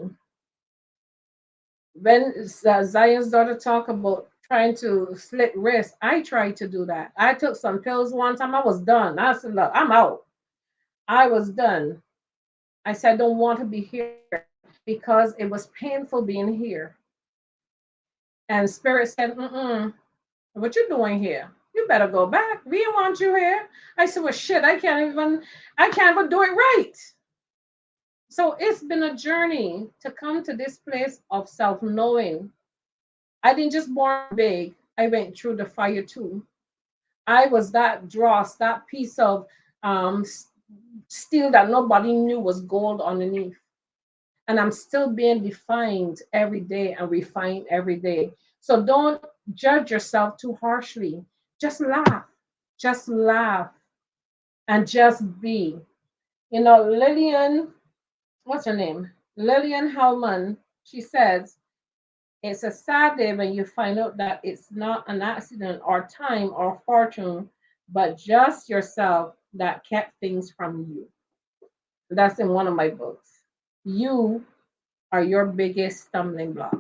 When Zion's daughter talked about trying to slit wrist, I tried to do that. I took some pills one time. I was done. I said, look, I'm out. I was done. I said, I don't want to be here because it was painful being here. And Spirit said, what you doing here? You better go back. We don't want you here. I said, well, shit, I can't even do it right. So it's been a journey to come to this place of self-knowing. I didn't just born big. I went through the fire too. I was that dross, that piece of steel that nobody knew was gold underneath. And I'm still being defined every day and refined every day. So don't judge yourself too harshly. Just laugh, and just be. Lillian, what's her name? Lillian Hellman, she says, It's a sad day when you find out that it's not an accident or time or fortune, but just yourself that kept things from you. That's in one of my books. You are your biggest stumbling block,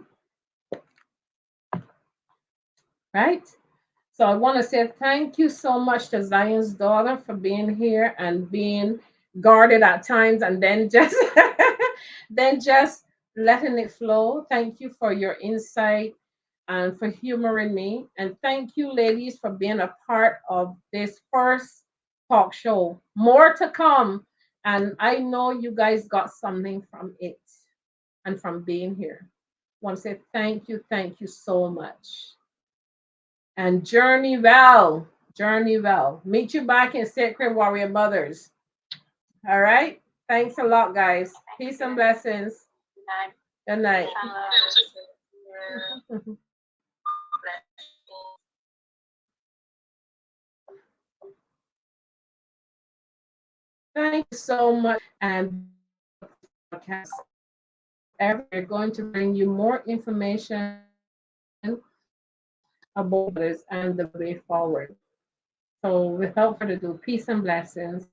right? So I want to say thank you so much to Zion's daughter for being here and being guarded at times and then just then just letting it flow. Thank you for your insight and for humoring me. And thank you, ladies, for being a part of this first talk show. More to come. And I know you guys got something from it and from being here. I want to say thank you so much. And journey well, journey well. Meet you back in Sacred Warrior Mothers. All right. Thanks a lot, guys. Peace and blessings. Good night. Thank you so much. And podcast. We're going to bring you more information about this and the way forward. So without further ado, peace and blessings.